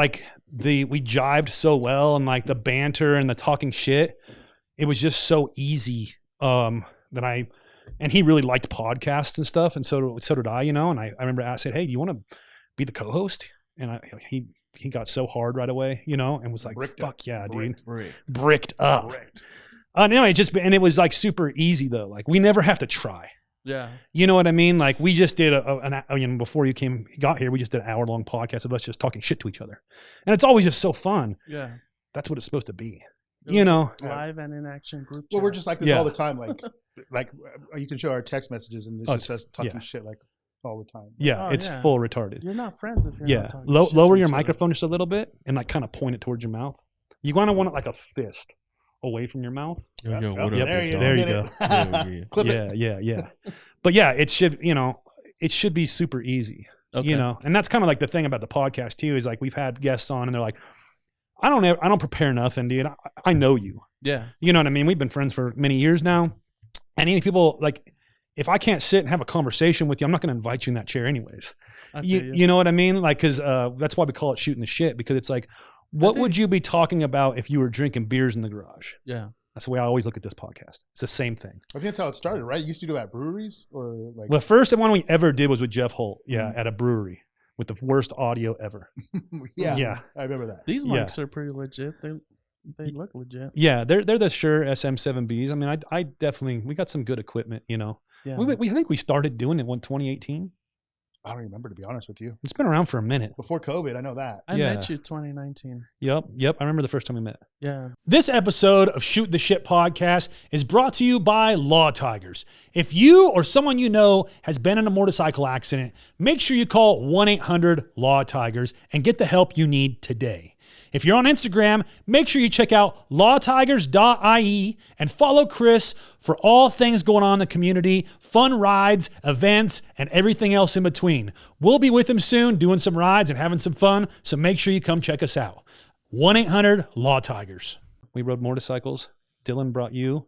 like we jived so well, and like the banter and the talking shit, it was just so easy. And he really liked podcasts and stuff, and so did I, you know. And I remember I said, "Hey, do you want to be the co-host?" And he got so hard right away, you know, and was like, "Fuck yeah, dude, bricked up." No, it was like super easy though. Like we never have to try. Yeah. You know what I mean? Like we just did before you got here, we just did an hour-long podcast of us just talking shit to each other. And it's always just so fun. Yeah. That's what it's supposed to be. You know, live and in action group chat. Well, we're just like this all the time. Like you can show our text messages and it's just us talking shit like all the time. Yeah, it's full retarded. You're not friends if you're not talking shit lower to your each microphone just a little bit and like kind of point it towards your mouth. You want it like a fist away from your mouth. There you go. Clip it. Yeah. But yeah, it should be super easy. Okay. You know, and that's kind of like the thing about the podcast too, is like we've had guests on and they're like, I don't prepare nothing, dude. I know you. Yeah. You know what I mean? We've been friends for many years now. And any people, like, if I can't sit and have a conversation with you, I'm not going to invite you in that chair anyways. You know what I mean? Like, because that's why we call it shooting the shit, because it's like, what would you be talking about if you were drinking beers in the garage? Yeah. That's the way I always look at this podcast. It's the same thing. I think that's how it started, right? You used to do it at breweries or like. Well, the first one we ever did was with Jeff Holt. Yeah. At a brewery with the worst audio ever. Yeah. I remember that. These mics are pretty legit. They look legit. Yeah. They're the Shure SM7Bs. I mean, I definitely, we got some good equipment, you know. Yeah. We think we started doing it in 2018. I don't remember, to be honest with you. It's been around for a minute. Before COVID, I know that. I met you 2019. Yep. I remember the first time we met. Yeah. This episode of Shoot the Shit podcast is brought to you by Law Tigers. If you or someone you know has been in a motorcycle accident, make sure you call 1-800-LAW-TIGERS and get the help you need today. If you're on Instagram, make sure you check out lawtigers.ie and follow Chris for all things going on in the community, fun rides, events, and everything else in between. We'll be with him soon doing some rides and having some fun, so make sure you come check us out. 1-800-LAW-TIGERS. We rode motorcycles. Dylan brought you.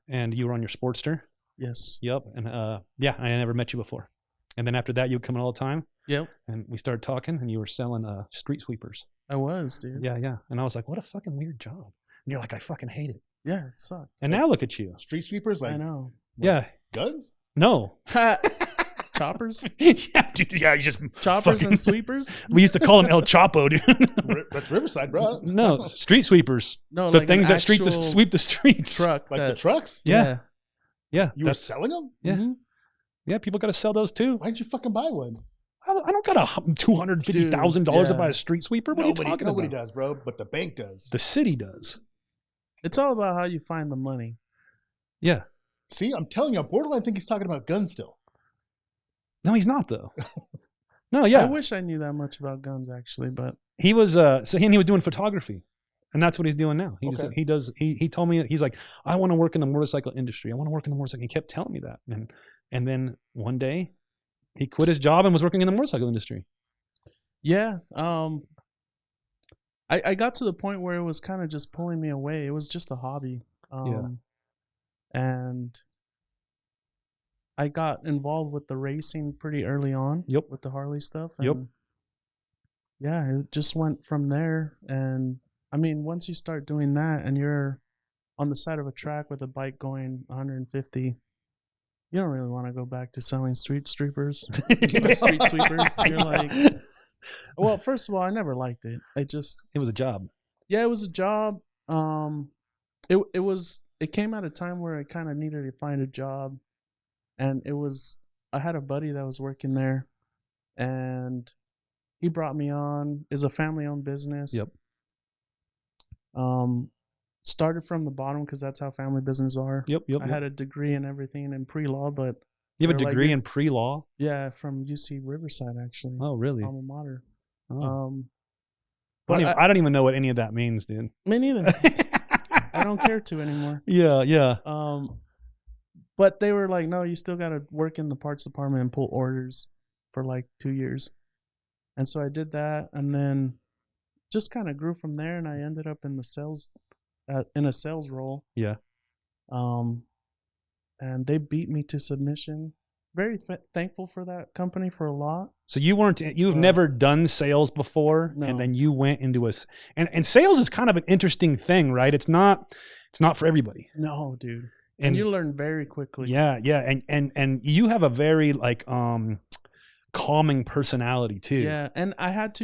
And you were on your Sportster. Yes. Yep. And I never met you before. And then after that, you would come in all the time. Yep. And we started talking, and you were selling street sweepers. I was, dude. Yeah. And I was like, what a fucking weird job. And you're like, I fucking hate it. Yeah, it sucked. And now look at you. Street sweepers? Like, I know. Yeah. Guns? No. Choppers? Yeah, dude. Yeah, you just choppers and sweepers? We used to call them El Chapo, dude. That's Riverside, bro. No, street sweepers. No, the like things that sweep the streets. Truck. Like the trucks? Yeah. You were selling them? Yeah. Mm-hmm. Yeah, people got to sell those too. Why didn't you fucking buy one? I don't got $250,000 to buy a street sweeper. What are you talking about? Nobody does, bro, but the bank does. The city does. It's all about how you find the money. Yeah. See, I'm telling you, I borderline think he's talking about guns still. No, he's not though. No, yeah. I wish I knew that much about guns actually, but he was he was doing photography. And that's what he's doing now. He told me, he's like, I want to work in the motorcycle industry. I want to work in the motorcycle. He kept telling me that. And then one day he quit his job and was working in the motorcycle industry. Yeah. I got to the point where it was kind of just pulling me away. It was just a hobby. And I got involved with the racing pretty early on. Yep. With the Harley stuff. And yeah, it just went from there. And I mean, once you start doing that and you're on the side of a track with a bike going 150, you don't really want to go back to selling street sweepers. Street sweepers. You're like, well, first of all, I never liked it. It was a job. Yeah, it was a job. It came at a time where I kind of needed to find a job, and I had a buddy that was working there, and he brought me on. It's a family-owned business. Yep. Started from the bottom because that's how family businesses are. Yep. I had a degree in everything in pre-law, but you have a degree in pre-law? Yeah, from UC Riverside actually. Oh, really? Alma mater. Oh. But I don't even know what any of that means, dude. Me neither. I don't care to anymore. Yeah. But they were like, no, you still got to work in the parts department and pull orders for like 2 years. And so I did that, and then just kind of grew from there, and I ended up in the sales role. Yeah. And they beat me to submission very thankful for that company for a lot. So you've never done sales before, No. and then you went into and sales is kind of an interesting thing, right? It's not for everybody. No, dude. And you learn very quickly. Yeah, yeah. And you have a very like calming personality too. Yeah. And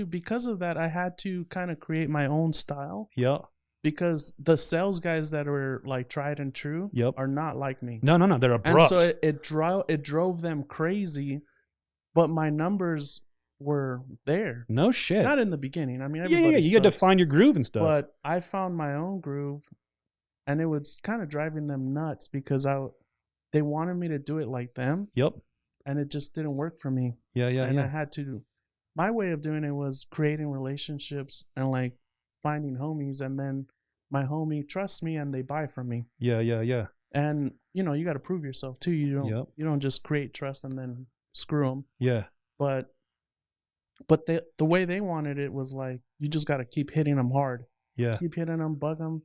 because of that, I had to kind of create my own style. Yeah. Because the sales guys that were like tried and true are not like me. No. They're abrupt. And so it drove them crazy, but my numbers were there. No shit. Not in the beginning. I mean, everybody you had to find your groove and stuff. But I found my own groove, and it was kind of driving them nuts because they wanted me to do it like them. Yep. And it just didn't work for me. Yeah. And I had to. My way of doing it was creating relationships and like finding homies, and then my homie trusts me and they buy from me. Yeah. And you got to prove yourself too. You don't just create trust and then screw them. Yeah. But the way they wanted it was like, you just got to keep hitting them hard. Yeah. Keep hitting them, bug them,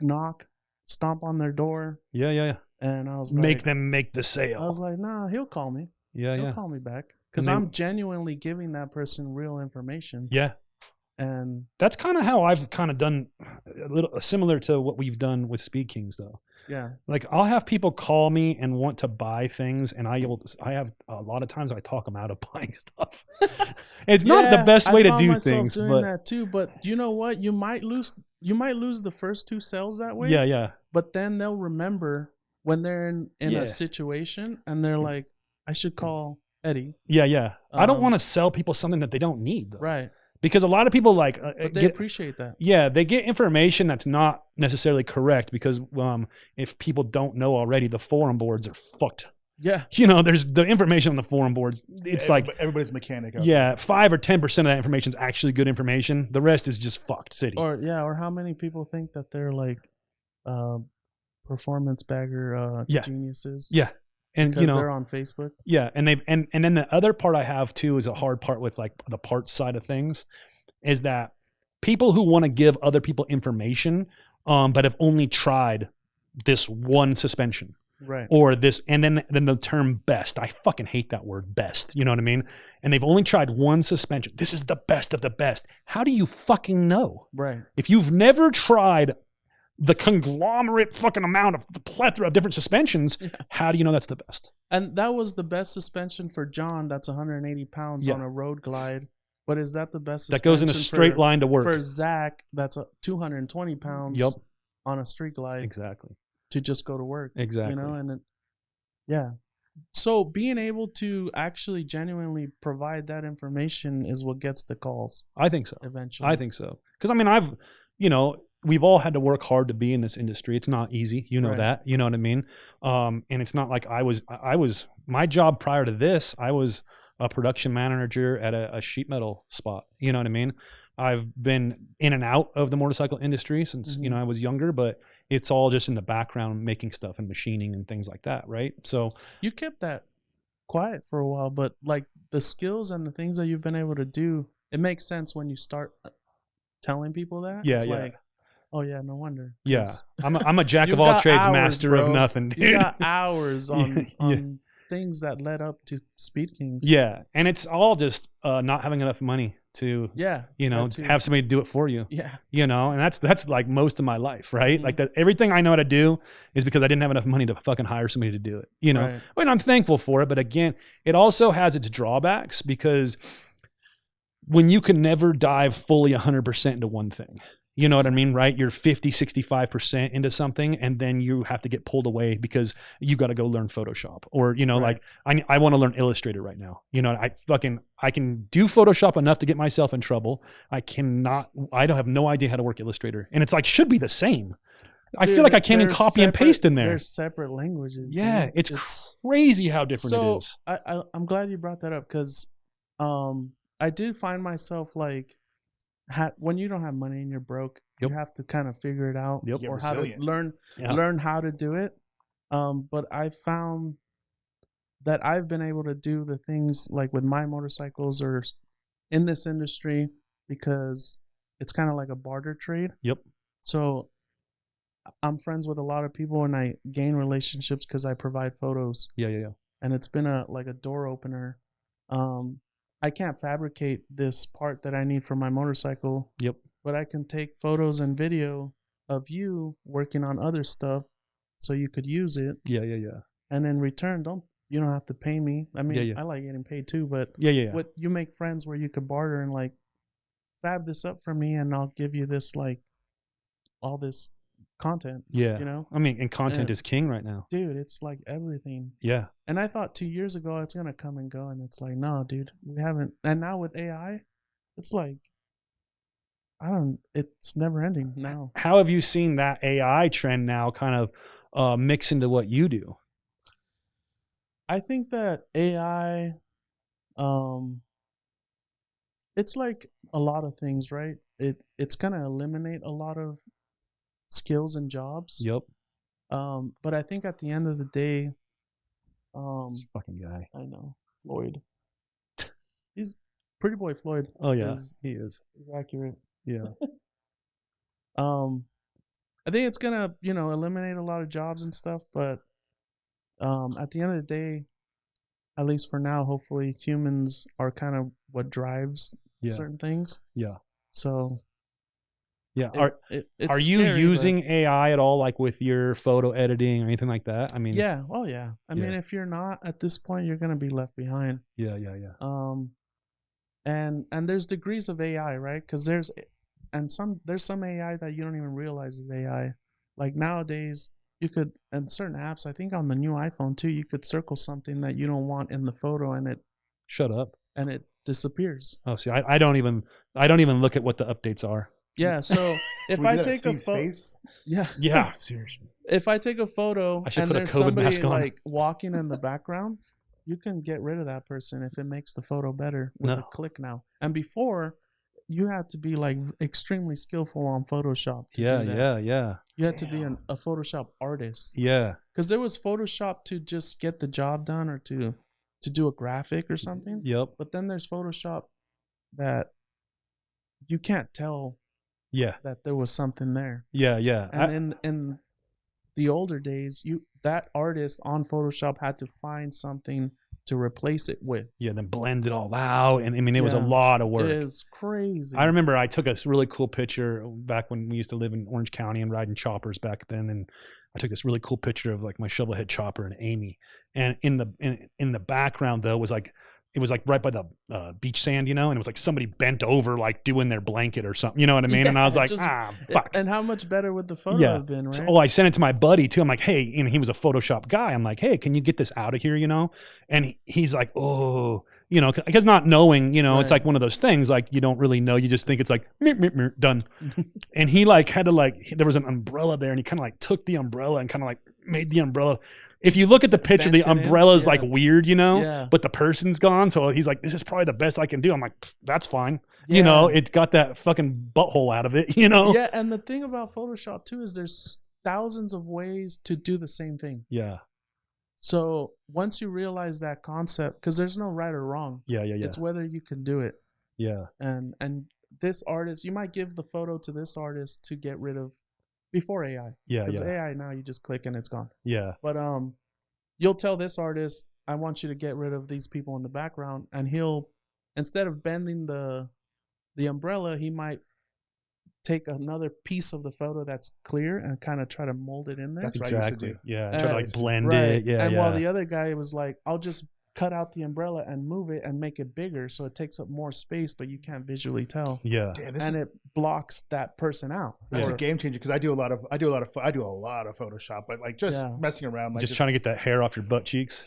knock, stomp on their door. Yeah. And I was like, make them make the sale. I was like, nah, he'll call me. He'll call me back because I'm genuinely giving that person real information. Yeah. And that's kind of how I've kind of done a little similar to what we've done with Speed Kings though. Yeah. Like I'll have people call me and want to buy things, and I have a lot of times I talk them out of buying stuff. It's not the best way to do things, doing but that too. But you know what? You might lose the first 2 sales that way. Yeah. But then they'll remember when they're in a situation and they're like, I should call Eddie. Yeah. I don't want to sell people something that they don't need though. Right. Because a lot of people they appreciate that. Yeah, they get information that's not necessarily correct because if people don't know already, the forum boards are fucked. Yeah. There's the information on the forum boards. It's like everybody's a mechanic. 5 or 10% of that information is actually good information. The rest is just fucked city. Or how many people think that they're like performance bagger geniuses? Yeah. And because they're on Facebook. Yeah, and then the other part I have too is a hard part with like the parts side of things, is that people who want to give other people information, but have only tried this one suspension, right? Or this, and then the term best. I fucking hate that word best. You know what I mean? And they've only tried one suspension. This is the best of the best. How do you fucking know? Right. If you've never tried the conglomerate fucking amount of the plethora of different suspensions, how do you know that's the best? And that was the best suspension for John. That's 180 pounds on a road glide. But is that the best suspension that goes in a straight line to work? For Zach, that's 220 pounds on a street glide. Exactly. To just go to work. Exactly. So being able to actually genuinely provide that information is what gets the calls. I think so. Eventually. I think so. Because I mean, we've all had to work hard to be in this industry. It's not easy. You know that. You know what I mean? And it's not like I was my job prior to this, I was a production manager at a sheet metal spot. You know what I mean? I've been in and out of the motorcycle industry since, I was younger, but it's all just in the background making stuff and machining and things like that. Right. So you kept that quiet for a while, but like the skills and the things that you've been able to do, it makes sense when you start telling people that. Yeah. It's like, oh yeah, no wonder. Yeah, I'm a jack of all trades, master of nothing, dude. You got hours on things that led up to Speed Kings. Yeah, and it's all just not having enough money to have somebody do it for you. Yeah, and that's like most of my life, right? Like that everything I know how to do is because I didn't have enough money to fucking hire somebody to do it. And I'm thankful for it, but again, it also has its drawbacks because when you can never dive fully 100% into one thing. You know what I mean, right? You're 50, 65% into something, and then you have to get pulled away because you got to go learn Photoshop, or like I want to learn Illustrator right now. I can do Photoshop enough to get myself in trouble. I don't have no idea how to work Illustrator, and it's like should be the same. Dude, I feel like I can't even copy and paste in there. There's separate languages. Yeah, it's crazy how different it is. I'm glad you brought that up because I did find myself like. When you don't have money and you're broke, you have to kind of figure it out or how to learn how to do it. But I found that I've been able to do the things like with my motorcycles or in this industry because it's kind of like a barter trade. Yep. So I'm friends with a lot of people and I gain relationships because I provide photos. Yeah. and it's been a door opener. I can't fabricate this part that I need for my motorcycle. Yep. But I can take photos and video of you working on other stuff, so you could use it. Yeah. And in return, you don't have to pay me. I mean, I like getting paid too, but what you make friends where you could barter and like fab this up for me, and I'll give you this like all this content. Yeah. You know? I mean, and content is king right now. Dude, it's like everything. Yeah. And I thought 2 years ago it's gonna come and go, and it's like, no, dude, we haven't. And now with AI, it's like it's never ending now. How have you seen that AI trend now kind of mix into what you do? I think that AI, it's like a lot of things, right? It's gonna eliminate a lot of skills and jobs. Yep. But I think at the end of the day, this fucking guy. I know, Floyd. He's Pretty Boy Floyd. Oh yeah, he is. He's accurate. Yeah. I think it's gonna, eliminate a lot of jobs and stuff, but at the end of the day, at least for now, hopefully humans are kind of what drives certain things. Yeah. So yeah. Are you scary, using AI at all, like with your photo editing or anything like that? I mean, yeah. Oh yeah. I mean, if you're not at this point, you're gonna be left behind. Yeah. And there's degrees of AI, right? Because there's some AI that you don't even realize is AI. Like nowadays, you could, and certain apps, I think on the new iPhone too, you could circle something that you don't want in the photo, and it shut up, and it disappears. Oh, see, I don't even look at what the updates are. Yeah, so if I take a photo, yeah, seriously, if I take a photo and there's somebody like walking in the background, you can get rid of that person if it makes the photo better with a click now. And before, you had to be like extremely skillful on Photoshop. Yeah. You had to be a Photoshop artist. Yeah, because there was Photoshop to just get the job done or to do a graphic or something. Yep. But then there's Photoshop that you can't tell. Yeah. That there was something there. Yeah. And in the older days, that artist on Photoshop had to find something to replace it with. Yeah, then blend it all out. And I mean, it was a lot of work. It is crazy. I remember I took a really cool picture back when we used to live in Orange County and riding choppers back then. And I took this really cool picture of like my shovelhead chopper and Amy. And in the background though was like, it was like right by the beach sand, and it was like somebody bent over, like doing their blanket or something. You know what I mean? And I was like, fuck. And how much better would the photo have been, right? So, I sent it to my buddy too. I'm like, hey, and he was a Photoshop guy. I'm like, hey, can you get this out of here, And he's like, oh, because not knowing, it's like one of those things, like you don't really know. You just think it's like, done. And he like had to there was an umbrella there and he kind of like took the umbrella and kind of like made the umbrella. If you look at the picture, the umbrella's like weird, but the person's gone. So he's like, this is probably the best I can do. I'm like, that's fine. Yeah. It's got that fucking butthole out of it, Yeah. And the thing about Photoshop too is there's thousands of ways to do the same thing. Yeah. So once you realize that concept, because there's no right or wrong. Yeah. It's whether you can do it. Yeah. And this artist, you might give the photo to this artist to get rid of before AI. Yeah. Because AI now you just click and it's gone. Yeah. But you'll tell this artist, I want you to get rid of these people in the background, and he'll, instead of bending the umbrella, he might take another piece of the photo that's clear and kind of try to mold it in there. That's exactly. Yeah. Try to like blend it. Yeah. And while the other guy was like, I'll just cut out the umbrella and move it and make it bigger so it takes up more space, but you can't visually tell. Yeah. Damn, it blocks that person out. That's a game changer because I do a lot of Photoshop, but like just messing around, like just trying to get that hair off your butt cheeks,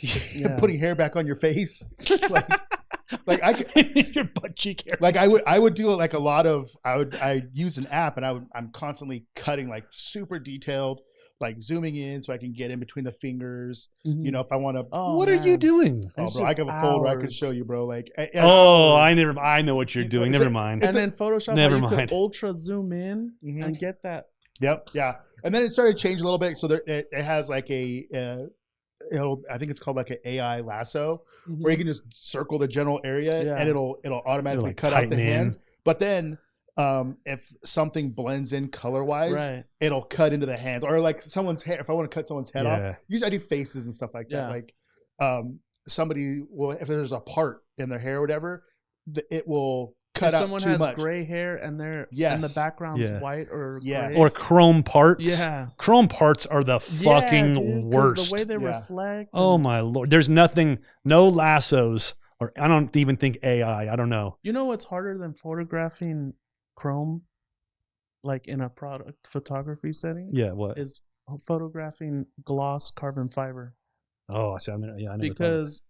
putting hair back on your face, like I your butt cheek hair. Like I would do it like a lot of I use an app and I'm constantly cutting like super detailed, like zooming in so I can get in between the fingers. Mm-hmm. If I want to. What are you doing? Oh, bro, I have a folder I could show you, bro. Like. I know what you're doing. Never mind. And then Photoshop, you could ultra zoom in and get that. Yep. Yeah. And then it started to change a little bit. So it has like I think it's called like an AI lasso, where you can just circle the general area and it'll automatically cut out the hands. But then if something blends in color wise, it'll cut into the hands, or like someone's hair. If I want to cut someone's head off, usually I do faces and stuff like that. Like, somebody will, if there's a part in their hair or whatever, it will cut if out someone too has much. gray hair and and the background's white or gray. Or chrome parts. Yeah. Chrome parts are the fucking worst. The way they reflect. Oh my Lord. There's no lassos, or I don't even think AI. I don't know. You know what's harder than photographing chrome, like in a product photography setting? Yeah, what? Is photographing gloss carbon fiber. Oh, I see. I never because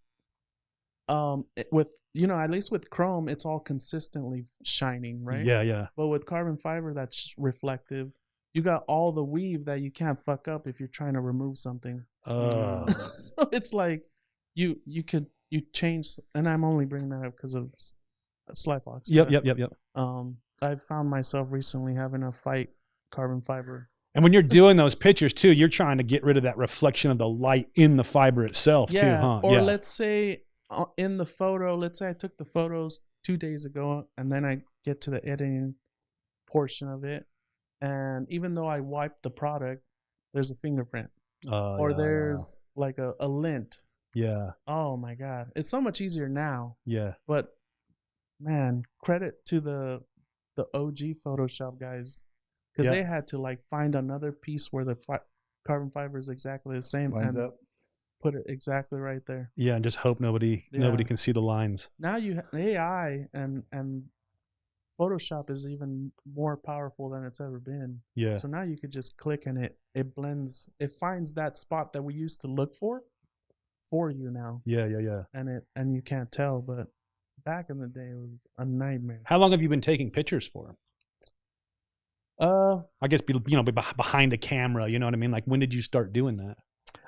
with at least with chrome, it's all consistently shining, right? Yeah, yeah. But with carbon fiber, that's reflective. You got all the weave that you can't fuck up if you're trying to remove something. So it's like you change, and I'm only bringing that up because of Slyfox. Yep. I've found myself recently having to fight carbon fiber. And when you're doing those pictures too, you're trying to get rid of that reflection of the light in the fiber itself too, huh? Or let's say in the photo, let's say I took the photos 2 days ago, and then I get to the editing portion of it, and even though I wiped the product, there's a fingerprint, or there's like a lint. Yeah. Oh my God, it's so much easier now. Yeah. But man, credit to the OG Photoshop guys, because they had to like find another piece where the carbon fiber is exactly the same. Lines up. Put it exactly right there. Yeah, and just hope nobody can see the lines. Now you AI and Photoshop is even more powerful than it's ever been. Yeah. So now you could just click and it blends. It finds that spot that we used to look for you now. Yeah. And you can't tell, but back in the day it was a nightmare. How long have you been taking pictures for? I guess behind a camera. You know what I mean? Like, when did you start doing that?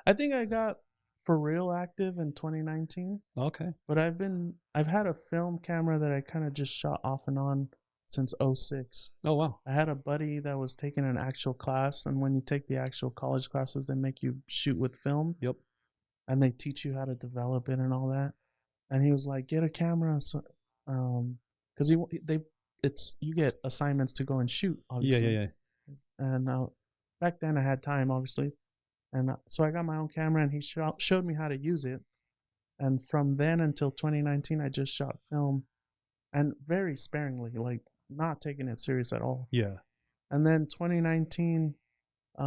I think I got for real active in 2019. Okay. But I've had a film camera that I kind of just shot off and on since 2006. Oh wow. I had a buddy that was taking an actual class, and when you take the actual college classes, they make you shoot with film. Yep. And they teach you how to develop it and all that. And he was like, "Get a camera," so, because you get assignments to go and shoot. Obviously. Yeah. And back then I had time, obviously. And so I got my own camera, and he showed me how to use it. And from then until 2019, I just shot film, and very sparingly, like not taking it serious at all. Yeah. And then 2019, I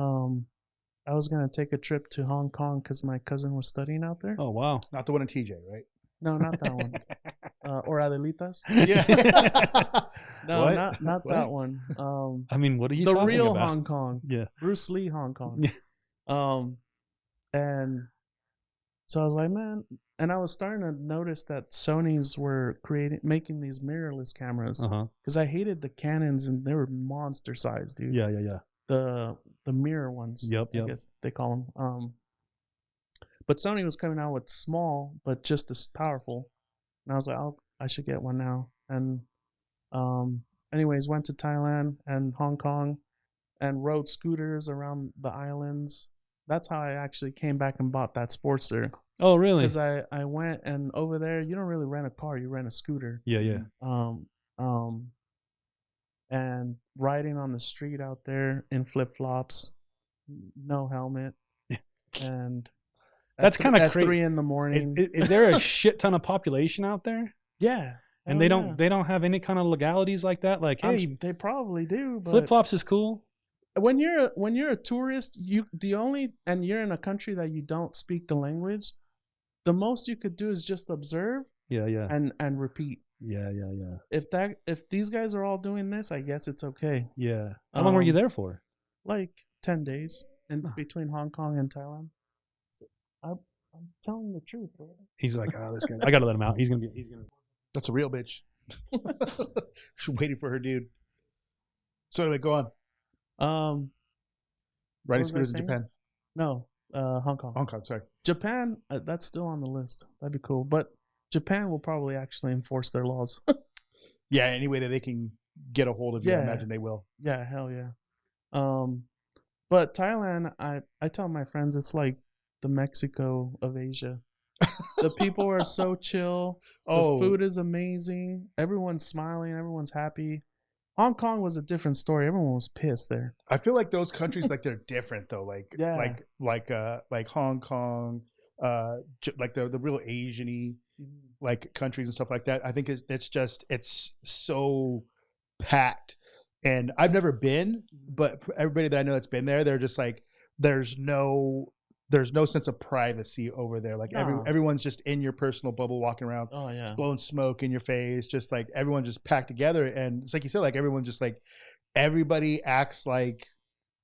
was going to take a trip to Hong Kong because my cousin was studying out there. Oh, wow. Not the one in TJ, right? No, not that one. Or Adelitas. Yeah. No, not that one. I mean, what are you talking about? The real Hong Kong. Yeah. Bruce Lee Hong Kong. And so I was like, man, and I was starting to notice that Sony's were making these mirrorless cameras, because I hated the Canons, and they were monster size, dude. Yeah. The mirror ones. Yep. I guess they call them. But Sony was coming out with small, but just as powerful, and I was like, I should get one now. And anyways, went to Thailand and Hong Kong, and rode scooters around the islands. That's how I actually came back and bought that Sportster. Oh, really? Because I went, and over there, you don't really rent a car, you rent a scooter. Yeah. And riding on the street out there in flip-flops, no helmet, and that's kind of crazy. 3 a.m. Is there a shit ton of population out there? Yeah. And they don't have any kind of legalities like that? Like, hey, they probably do, but flip-flops is cool. When you're a tourist, and you're in a country that you don't speak the language, the most you could do is just observe. Yeah. And repeat. Yeah. If these guys are all doing this, I guess it's okay. Yeah. How long were you there for? Like 10 days between Hong Kong and Thailand. So I'm telling the truth, bro. He's like, this guy, I gotta let him out. He's gonna. That's a real bitch. She's waiting for her dude. So anyway, go on. Riding scooters in Japan. No, Hong Kong. Hong Kong, sorry. Japan, that's still on the list. That'd be cool. But Japan will probably actually enforce their laws. Yeah, any way that they can get a hold of you, I imagine they will. Yeah, hell yeah. But Thailand, I tell my friends, it's like the Mexico of Asia. The people are so chill. The food is amazing. Everyone's smiling. Everyone's happy. Hong Kong was a different story. Everyone was pissed there. I feel like those countries, like, they're different though. Like Hong Kong. like the real Asian-y like countries and stuff like that. I think it's so packed. And I've never been, but for everybody that I know that's been there, they're just like, there's no sense of privacy over there. Like everyone's just in your personal bubble, walking around, blowing smoke in your face, just like everyone just packed together. And it's like you said, like everyone just like everybody acts like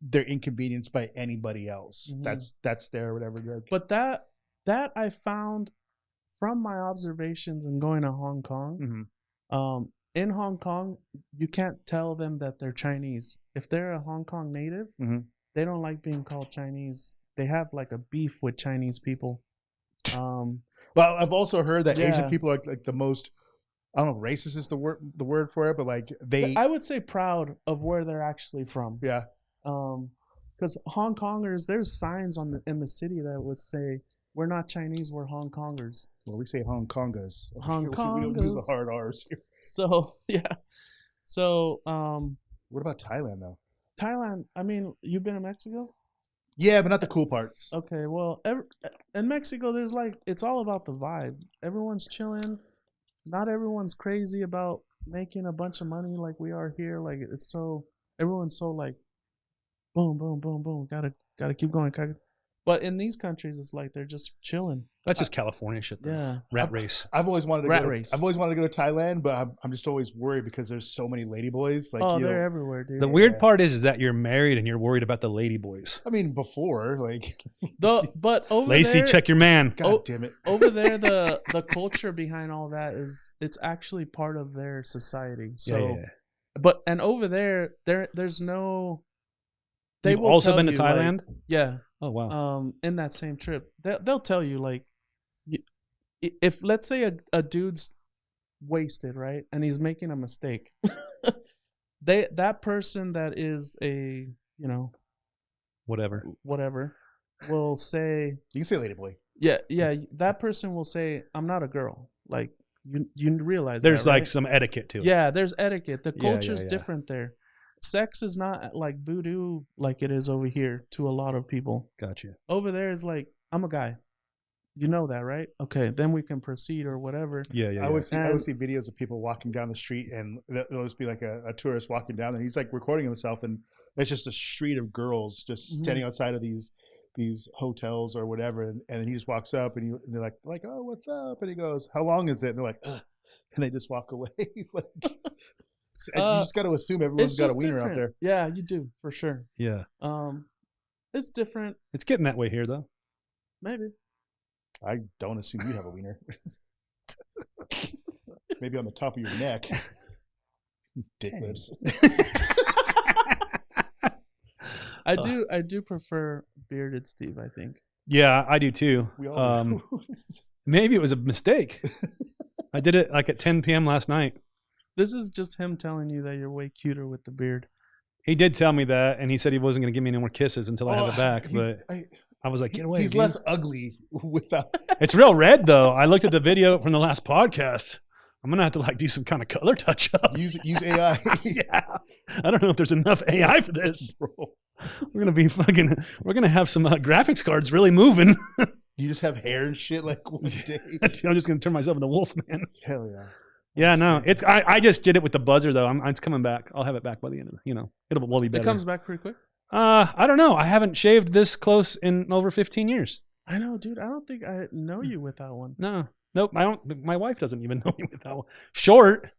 they're inconvenienced by anybody else. That's their whatever. But that I found from my observations and going to Hong Kong. In Hong Kong, you can't tell them that they're Chinese. If they're a Hong Kong native, they don't like being called Chinese. They have like a beef with Chinese people. Well, I've also heard that Asian people are like the most, I don't know, racist is the word for it, but like I would say proud of where they're actually from. Yeah. Because Hong Kongers, there's signs in the city that would say, we're not Chinese, we're Hong Kongers. Well, we say Hong Kongers. Hong Kongers. We don't use the hard R's here. So, yeah. So, what about Thailand, though? Thailand, I mean, you've been to Mexico? Yeah, but not the cool parts. Okay, well, in Mexico, there's like, it's all about the vibe. Everyone's chilling. Not everyone's crazy about making a bunch of money like we are here. Like, everyone's so like, boom, boom, boom, boom. Gotta keep going. But in these countries, it's like they're just chilling. That's just California shit, though. Yeah. Rat race. I've always wanted to race. I've always wanted to go to Thailand, but I'm just always worried because there's so many ladyboys. Like, they're everywhere, dude. The weird part is that you're married and you're worried about the ladyboys. I mean, before, like, but over Lacey, there, check your man. God damn it. Over there, the culture behind all that it's actually part of their society. So, but and over there's no. You've also been to Thailand? Like, yeah. Oh wow. In that same trip, they'll tell you like, if let's say a dude's wasted, right, and he's making a mistake, that person that is a whatever will say, you can say ladyboy. Yeah. That person will say, I'm not a girl. Like you realize there's that, right? like some etiquette to it. Yeah, there's etiquette. The culture's different there. Sex is not like voodoo like it is over here to a lot of people. Gotcha. Over there is like, I'm a guy. You know that, right? Okay, then we can proceed or whatever. Yeah. I would see videos of people walking down the street, and there'll just be like a tourist walking down there. He's like recording himself, and it's just a street of girls just standing outside of these hotels or whatever, and then he just walks up, and they're like, oh, what's up? And he goes, how long is it? And they're like, ugh, and they just walk away. Like, you just got to assume everyone's got a wiener out there. Yeah, you do for sure. Yeah. It's different. It's getting that way here, though. Maybe. I don't assume you have a wiener. Maybe on the top of your neck. Dick lips. I do prefer bearded Steve, I think. Yeah, I do too. We all maybe it was a mistake. I did it like at 10 p.m. last night. This is just him telling you that you're way cuter with the beard. He did tell me that, and he said he wasn't going to give me any more kisses until I have it back. But I was like, get away. He's dude. less ugly without. It's real red, though. I looked at the video from the last podcast. I'm going to have to like do some kind of color touch up. Use AI. Yeah. I don't know if there's enough AI for this. Bro. We're going to have some graphics cards really moving. You just have hair and shit like one day. I'm just going to turn myself into Wolfman. Hell yeah. Yeah, no, crazy. I just did it with the buzzer though. it's coming back. I'll have it back by the end of it'll be better. It comes back pretty quick. I don't know. I haven't shaved this close in over 15 years. I know, dude. I don't think I know you without one. No, nope. I don't. My wife doesn't even know me without one. Short,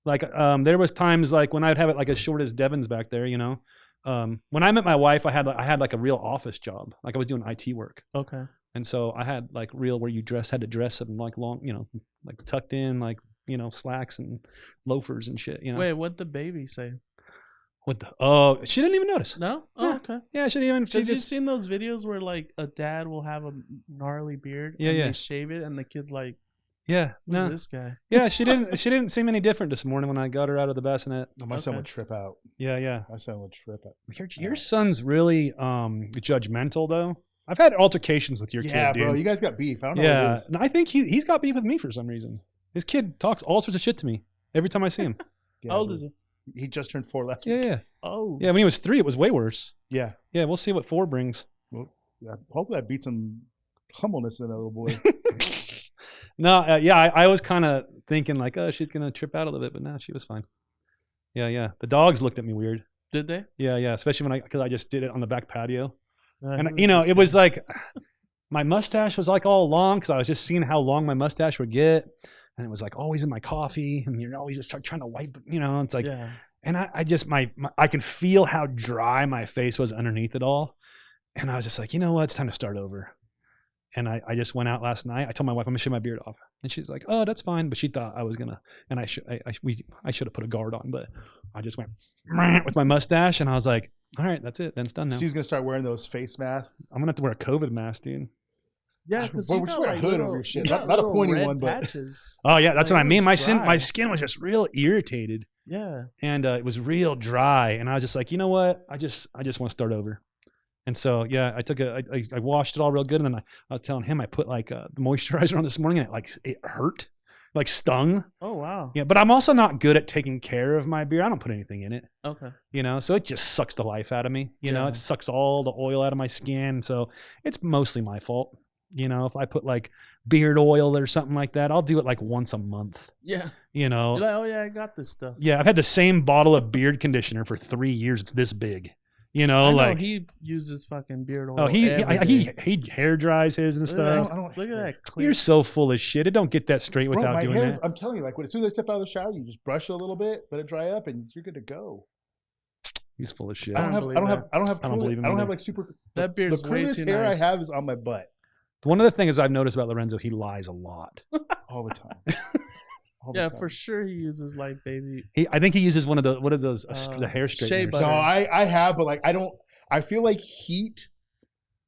like there was times like when I'd have it like as short as Devin's back there. When I met my wife, I had like a real office job. Like I was doing IT work. Okay. And so I had like real where you had to dress in like long, like tucked in, like, slacks and loafers and shit, Wait, what'd the baby say? She didn't even notice. No? Oh, okay. Yeah, she didn't even. Because you've seen those videos where like a dad will have a gnarly beard and they shave it and the kid's like, who's this guy? Yeah, she didn't seem any different this morning when I got her out of the bassinet. My son would trip out. Yeah. My son would trip out. Your son's really judgmental though. I've had altercations with your kid, dude. Yeah, bro, you guys got beef. I don't know what it is. And I think he's got beef with me for some reason. His kid talks all sorts of shit to me every time I see him. How old is he? He just turned 4 last week. Yeah. Oh. Yeah, when he was 3, it was way worse. Yeah. Yeah, we'll see what 4 brings. Well, yeah, hopefully that beats him humbleness in that little boy. No, yeah, I was kind of thinking like, oh, she's gonna trip out a little bit, but no, she was fine. Yeah. The dogs looked at me weird. Did they? Yeah, especially because I just did it on the back patio, and was it was like my mustache was like all long because I was just seeing how long my mustache would get, and it was like always in my coffee, and you're always just trying to wipe. It's like, and I just I can feel how dry my face was underneath it all, and I was just like, you know what, it's time to start over. And I just went out last night. I told my wife I'm gonna shave my beard off, and she's like, "Oh, that's fine." But she thought I was gonna, and I should have put a guard on, but I just went with my mustache, and I was like, "All right, that's it. Then it's done now." She's gonna start wearing those face masks. I'm gonna have to wear a COVID mask, dude. Yeah, because we're just wearing a hood over your shit, not a pointy one, but patches. Oh yeah, that's what I mean. My skin was just real irritated. Yeah, and it was real dry, and I was just like, you know what? I just want to start over. And so, yeah, I washed it all real good. And then I was telling him I put like the moisturizer on this morning, and it hurt, like stung. Oh, wow. Yeah. But I'm also not good at taking care of my beard. I don't put anything in it. Okay. So it just sucks the life out of me. It sucks all the oil out of my skin. So it's mostly my fault. If I put like beard oil or something like that, I'll do it like once a month. Yeah. You're like, oh yeah, I got this stuff. Yeah. I've had the same bottle of beard conditioner for 3 years. It's this big. I know he uses fucking beard oil. Oh, he hair dries his and stuff. Look at that. You're so full of shit. It don't get that straight without doing that. I'm telling you, like as soon as I step out of the shower, you just brush it a little bit, let it dry up, and you're good to go. He's full of shit. I don't have like super. That beard's the way too hair nice. I have is on my butt. One of the things I've noticed about Lorenzo, he lies a lot. All the time. Yeah, for sure he uses like baby. I think he uses one of those the hair straighteners. No, I have, but like I don't. I feel like heat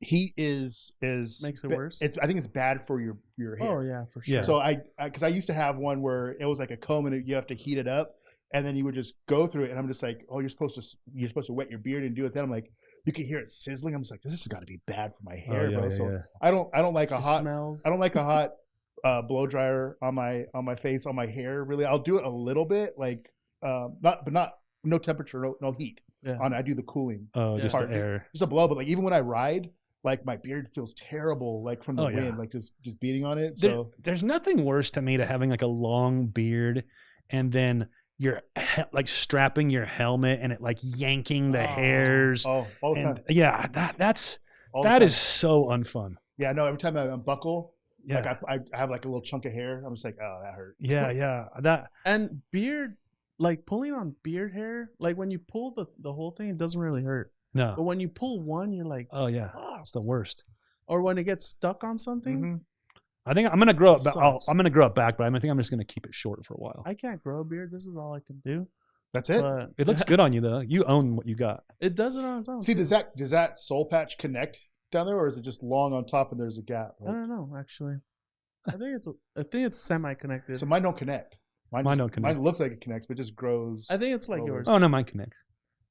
is makes it worse. I think it's bad for your hair. Oh yeah, for sure. Yeah. So because I used to have one where it was like a comb and you have to heat it up, and then you would just go through it, and I'm just like, oh, you're supposed to wet your beard and do it. Then I'm like, you can hear it sizzling. I'm just like, this has got to be bad for my hair, bro. So I don't like a hot smells. I don't like a hot blow dryer on my face, on my hair. Really, I'll do it a little bit, like no temperature, no heat. Yeah. I do the cooling. Oh, just the air. Just a blow, but like even when I ride, like my beard feels terrible, like from the wind, like just beating on it. So there's nothing worse to me to having like a long beard and then you're like strapping your helmet and it like yanking the hairs. Oh, all the time. Yeah, that is so unfun. Yeah, no. Every time I unbuckle, like I have like a little chunk of hair. I'm just like, oh, that hurt. Yeah. That and beard. Like pulling on beard hair, like when you pull the whole thing, it doesn't really hurt. No. But when you pull one, you're like, oh yeah, it's the worst. Or when it gets stuck on something. Mm-hmm. I think I'm gonna grow up. I'm gonna grow up back, but I think I'm just gonna keep it short for a while. I can't grow a beard. This is all I can do. That's it. But it looks good on you though. You own what you got. It does it on its own. See, does that soul patch connect down there, or is it just long on top and there's a gap? Like, I don't know. Actually, I think it's semi-connected. So mine don't connect. Mine don't connect. Mine looks like it connects, but just grows. I think it's like yours. Oh no, mine connects.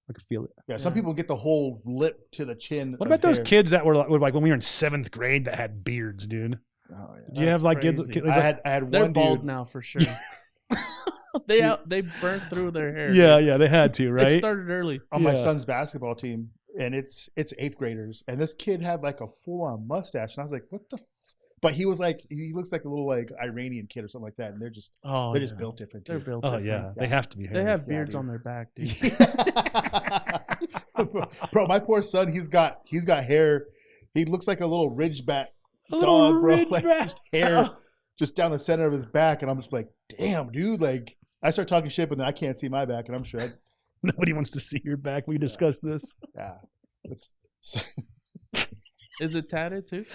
I could feel it. Yeah, some people get the whole lip to the chin. What about those kids that were like when we were in 7th grade that had beards, dude? Oh, yeah. Do you have like kids? I had one. They're bald dude. now for sure. They burnt through their hair. Yeah, they had to, right? It started early on my son's basketball team, and it's 8th graders, and this kid had like a full-on mustache, and I was like, what the. But he looks like a little like Iranian kid or something like that, and they're just built different. They're built. different. Yeah, they have to be. They have beards on their back, dude. Bro, my poor son, he's got hair. He looks like a little ridgeback dog, bro. Like just hair just down the center of his back, and I'm just like, damn, dude. Like I start talking shit, but then I can't see my back, and I'm sure nobody wants to see your back. We discussed this. Yeah, Is it tatted too?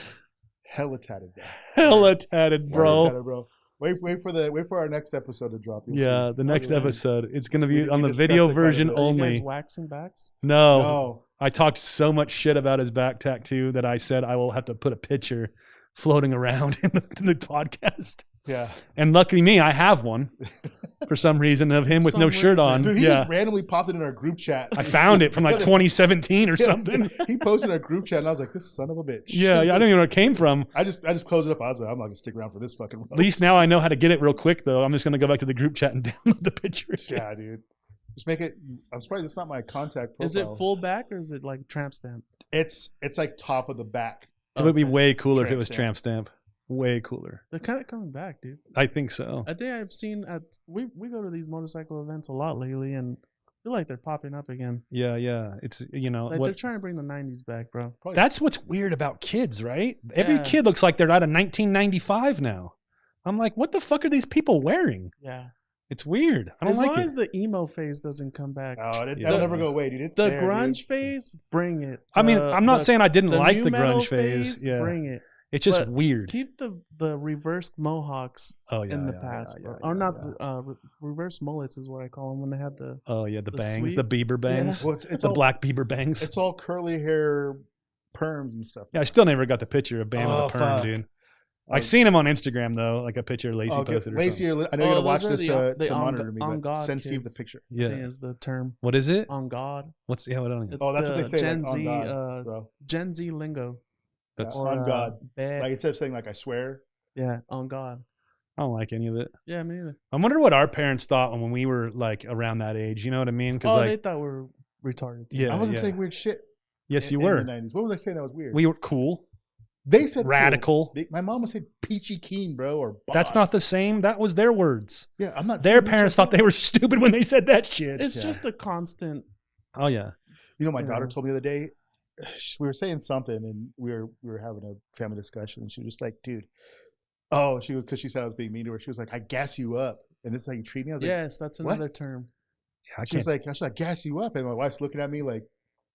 Hella tatted, bro. Hella tatted, bro. Wait for our next episode to drop. Yeah, the next episode. It's gonna be on the video version only. Are you guys waxing backs? No. I talked so much shit about his back tattoo that I said I will have to put a picture floating around in the podcast. Yeah. And luckily me, I have one for some reason of him with no shirt on. Dude, he just randomly popped it in our group chat. I found it from like 2017 or something. He posted in our group chat and I was like, this son of a bitch. Yeah, I don't even know where it came from. I just closed it up. I was like, I'm not going to stick around for this fucking roast. At least now I know how to get it real quick though. I'm just going to go back to the group chat and download the picture. Yeah, dude. Just make it. I'm surprised it's not my contact profile. Is it full back or is it like tramp stamp? It's like top of the back. It would be way cooler if it was Tramp Stamp. Way cooler. They're kind of coming back, dude. I think so. I think I've seen we go to these motorcycle events a lot lately, and I feel like they're popping up again. Yeah. It's like they're trying to bring the '90s back, bro. That's what's weird about kids, right? Every kid looks like they're out of 1995 now. I'm like, what the fuck are these people wearing? Yeah. It's weird. I don't like it. As long as the emo phase doesn't come back. Oh, that'll never go away, dude. It's the grunge phase, bring it. I mean, I'm not saying I didn't like the grunge phase. Yeah. Bring it. It's just weird. Keep the reversed mohawks in the past. Reverse mullets is what I call them when they had the... Oh, yeah, the bangs, the Bieber bangs. Yeah. Well, it's the all, black Bieber bangs. It's all curly hair perms and stuff. Yeah, I still never got the picture of Bam with the perm, dude. I've seen him on Instagram, though, like a picture Lacey posted. Lacey, I know you're going to watch this to monitor me, but send Steve the picture. Yeah. Is the term. What is it? On God. What's what I don't know. That's what they say. Gen like, Z, on God, bro. Gen Z lingo. That's on God. Like instead of saying like I swear. Yeah, on God. I don't like any of it. Yeah, me either. I wonder what our parents thought when we were like around that age. You know what I mean? They thought we were retarded. Yeah, I wasn't saying weird shit. Yes, you were. In the 90s. What was I saying that was weird? We were cool. They said radical. Cool. My mom would say peachy keen, bro, or boss. That's not the same. That was their words. Yeah, I'm not. Their parents thought they were stupid when they said that shit. It's just a constant. Oh yeah. You know, my daughter told me the other day. We were saying something, and we were having a family discussion, and she was just like, "Dude, because she said I was being mean to her. She was like, I gas you up, and this is how you treat me." I was like, "Yes, that's another term." Yeah, she was like, "I should gas you up," and my wife's looking at me like,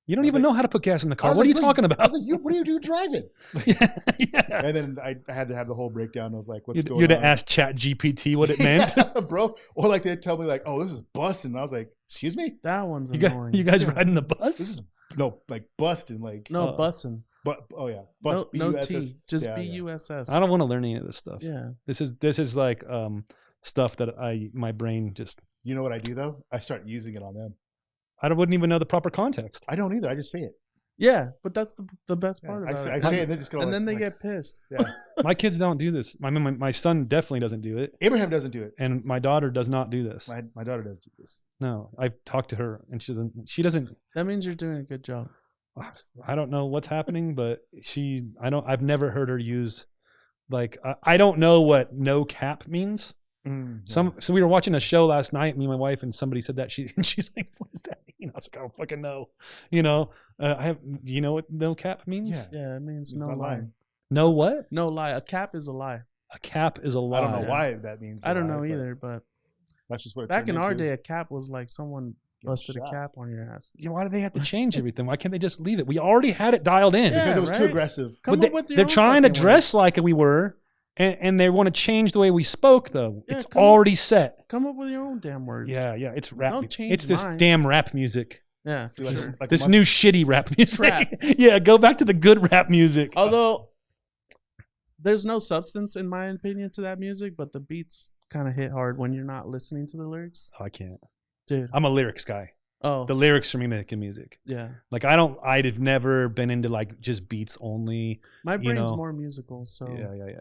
"You don't even know how to put gas in the car. What are you talking about?" I was like, "What do you do driving?" Yeah. And then I had to have the whole breakdown of like, what's going on. You'd have asked ChatGPT what it meant, bro. Or like they'd tell me like, "Oh, this is busting." And I was like, "Excuse me?" That one's annoying. You guys riding the bus? This is like busting, like bussing. But bus. No T, just BUSS. I don't want to learn any of this stuff. Yeah, this is like stuff that my brain just. You know what I do though? I start using it on them. I wouldn't even know the proper context. I don't either. I just say it. Yeah, but that's the best part about it. I say it, and just go. And then they get pissed. Yeah, my kids don't do this. I mean, my son definitely doesn't do it. Abraham doesn't do it, and my daughter does not do this. My daughter does do this. No, I've talked to her, and she doesn't. That means you're doing a good job. I don't know what's happening, but I've never heard her use, like, I don't know what no cap means. So we were watching a show last night, me and my wife, and somebody said that she's like, "What does that mean?" I was like, "I don't fucking know." You know, you know what no cap means? Yeah, it means no lie. No what? No lie. A cap is a lie. A cap is a lie. I don't know why that means. I don't know either, but that's just what it back in our day, a cap was like someone busted a cap on your ass. Yeah, why do they have to change everything? Why can't they just leave it? We already had it dialed in. Because it was too aggressive. They're trying to dress like we were. And they want to change the way we spoke, though. Yeah, it's already set. Come up with your own damn words. Yeah. It's rap. Don't change It's this damn rap music. Yeah, for sure. Like this new shitty rap music. Yeah, go back to the good rap music. Although there's no substance, in my opinion, to that music, but the beats kind of hit hard when you're not listening to the lyrics. Oh, I can't. Dude. I'm a lyrics guy. Oh. The lyrics for me making music. Yeah. Like I'd never been into like just beats only. My brain's more musical, so. Yeah.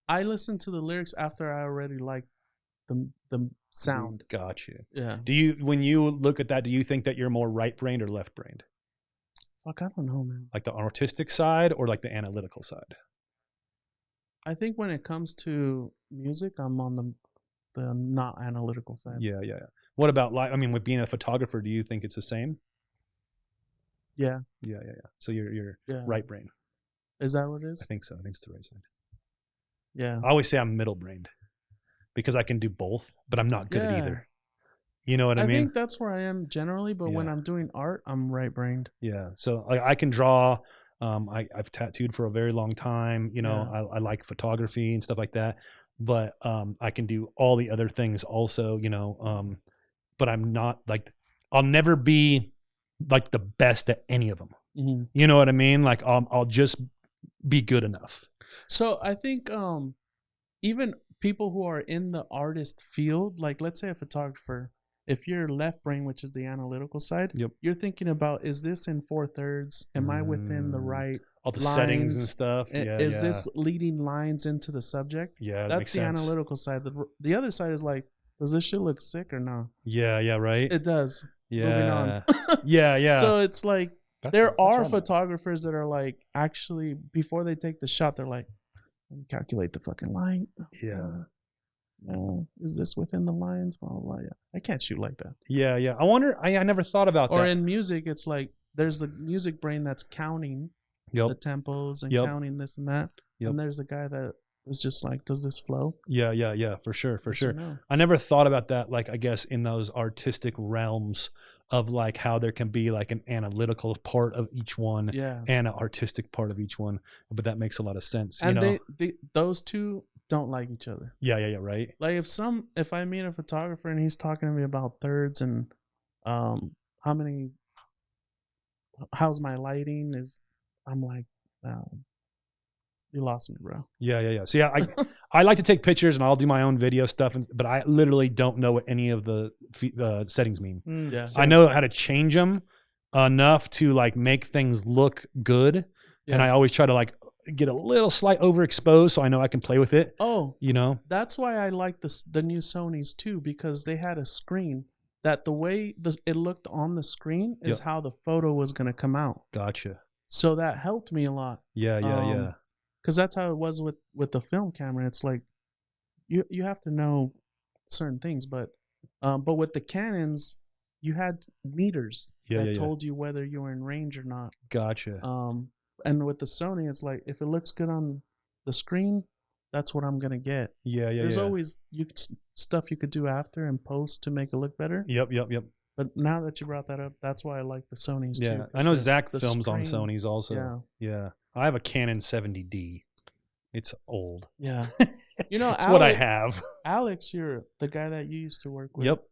I listen to the lyrics after I already like the sound. Gotcha. Yeah. When you look at that, do you think that you're more right-brained or left-brained? Fuck, I don't know, man. Like the artistic side or like the analytical side? I think when it comes to music, I'm on the not analytical side. Yeah. What about with being a photographer, do you think it's the same? Yeah. Yeah. So you're right-brained. Is that what it is? I think so. I think it's the right side. Yeah. I always say I'm middle-brained because I can do both, but I'm not good at either. You know what I mean? I think that's where I am generally, but when I'm doing art, I'm right-brained. Yeah. So I can draw. I've tattooed for a very long time. You know, I like photography and stuff like that, but I can do all the other things also. You know, but I'm not like I'll never be like the best at any of them. Mm-hmm. You know what I mean? Like I'll just be good enough. So I think even people who are in the artist field, like let's say a photographer, if you're left brain, which is the analytical side, you're thinking about, is this in 4/3? Am I within the right all the settings and stuff? Is this leading lines into the subject? Yeah, that's the analytical side. The other side is like, does this shit look sick or no? Yeah, right. It does. Yeah. Moving on. yeah. So it's like, There are photographers that are like, actually, before they take the shot, they're like, let me calculate the fucking light. Yeah. Is this within the lines? Blah, blah, blah. Yeah. I can't shoot like that. Yeah, yeah. I wonder, I never thought about that. Or in music, it's like, there's the music brain that's counting the tempos and counting this and that. And there's a guy that is just like, does this flow? Yeah, for sure. No. I never thought about that, like, I guess in those artistic realms of like how there can be like an analytical part of each one and an artistic part of each one. But that makes a lot of sense. And those two don't like each other. Yeah, right. Like if I meet a photographer and he's talking to me about thirds and how's my lighting, I'm like, you lost me, bro. Yeah. See, I like to take pictures and I'll do my own video stuff, but I literally don't know what any of the settings mean. Yeah. I know how to change them enough to like make things look good, and I always try to like get a little slight overexposed so I know I can play with it. Oh, that's why I like the new Sonys too, because they had a screen that the way it looked on the screen is how the photo was going to come out. Gotcha. So that helped me a lot. Yeah. Because that's how it was with the film camera. It's like you have to know certain things, but with the Canons, you had meters that told you whether you were in range or not. Gotcha. And with the Sony, it's like if it looks good on the screen, that's what I'm gonna get. Yeah. There's always stuff you could do after and post to make it look better. Yep. But now that you brought that up, that's why I like the Sonys too. Yeah, I know Zach films on Sonys also. Yeah. I have a Canon 70D. It's old. Yeah. It's Alex, what I have. Alex, you're the guy that you used to work with. Yep.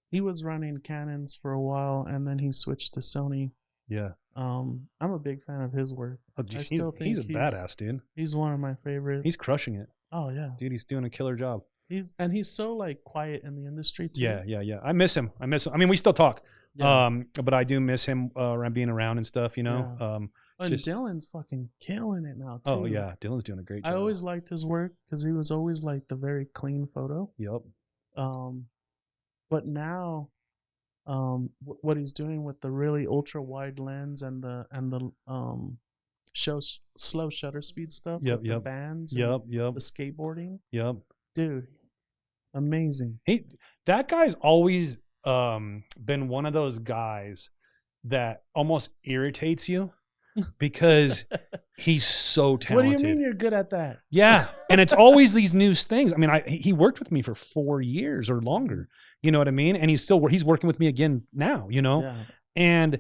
He was running Canons for a while, and then he switched to Sony. Yeah. I'm a big fan of his work. Oh, dude, he's a badass, dude. He's one of my favorites. He's crushing it. Oh, yeah. Dude, he's doing a killer job. He's so like quiet in the industry too. Yeah. I miss him. I mean, we still talk. But I do miss him around being around and stuff, Yeah. And Dylan's fucking killing it now too. Oh yeah, Dylan's doing a great job. I always liked his work because he was always like the very clean photo. Yep. But now, what he's doing with the really ultra wide lens and the slow shutter speed stuff. Yep. The bands. Yep. The skateboarding. Yep. Dude, amazing. That guy's always been one of those guys that almost irritates you because he's so talented. What do you mean you're good at that? Yeah, and it's always these new things. I mean, he worked with me for 4 years or longer. You know what I mean? And he's working with me again now. And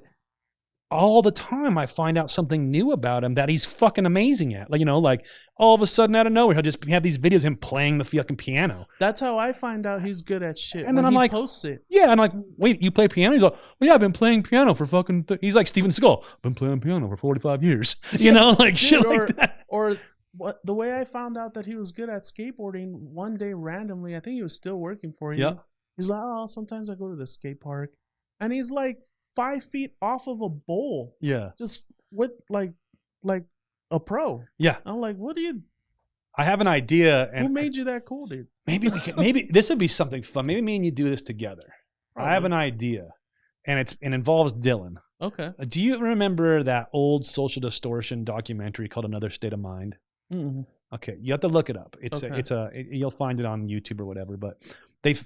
all the time I find out something new about him that he's fucking amazing at. Like all of a sudden out of nowhere, he'll just have these videos of him playing the fucking piano. That's how I find out he's good at shit. And then I'm like, posts it. Yeah, I'm like, wait, you play piano? He's like, well, yeah, I've been playing piano for fucking. He's like Steven Seagal. I've been playing piano for 45 years. Like shit like that. Or what? The way I found out that he was good at skateboarding one day randomly, I think he was still working for you. Yeah. He's like, oh, sometimes I go to the skate park, and he's like 5 feet off of a bowl. Yeah. Just with like a pro. Yeah. I'm like, what do you? I have an idea. And who made you that cool, dude? Maybe this would be something fun. Maybe me and you do this together. Probably. I have an idea, and it involves Dylan. Okay. Do you remember that old Social Distortion documentary called Another State of Mind? Mm-hmm. Okay, you have to look it up. You'll find it on YouTube or whatever. But it's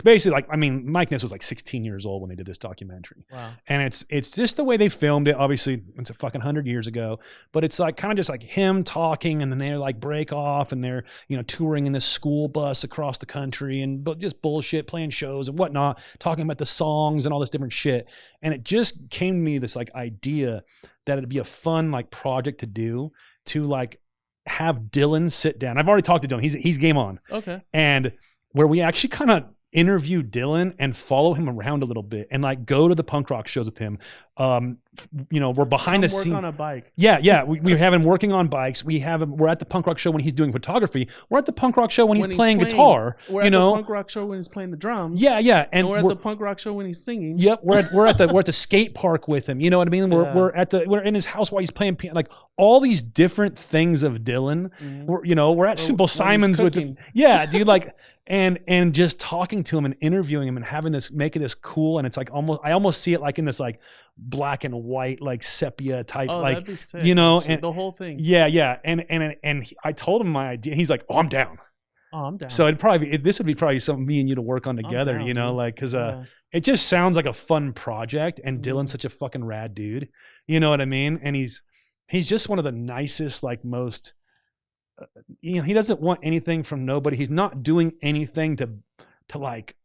basically like, I mean, Mike Ness was like 16 years old when they did this documentary. Wow. And it's just the way they filmed it. Obviously, it's a fucking 100 years ago, but it's like kind of just like him talking, and then they like break off and they're touring in this school bus across the country and just bullshit, playing shows and whatnot, talking about the songs and all this different shit. And it just came to me, this like idea that it'd be a fun like project to do, to like have Dylan sit down. I've already talked to Dylan. He's game on. Okay. And where we actually kind of interview Dylan and follow him around a little bit and like go to the punk rock shows with him. We're behind the scenes on a bike. Yeah. We have him working on bikes. We're at the punk rock show when he's doing photography. We're at the punk rock show when he's playing guitar. We're at the punk rock show when he's playing the drums. Yeah. And we're at the punk rock show when he's singing. Yep. We're at the skate park with him. You know what I mean? We're in his house while he's playing piano. Like all these different things of Dylan. Mm-hmm. We're at Simple Simon's with him. Yeah, dude. Like and just talking to him and interviewing him and having this, making this cool. And it's like I almost see it like in this like black and white, like sepia type, like, that'd be sick, and the whole thing. Yeah. And I told him my idea. He's like, oh, I'm down. Oh, I'm down. So this would be probably something me and you to work on together, down, like, cause, it just sounds like a fun project, and Dylan's such a fucking rad dude. You know what I mean? And he's just one of the nicest, like most, he doesn't want anything from nobody. He's not doing anything to like,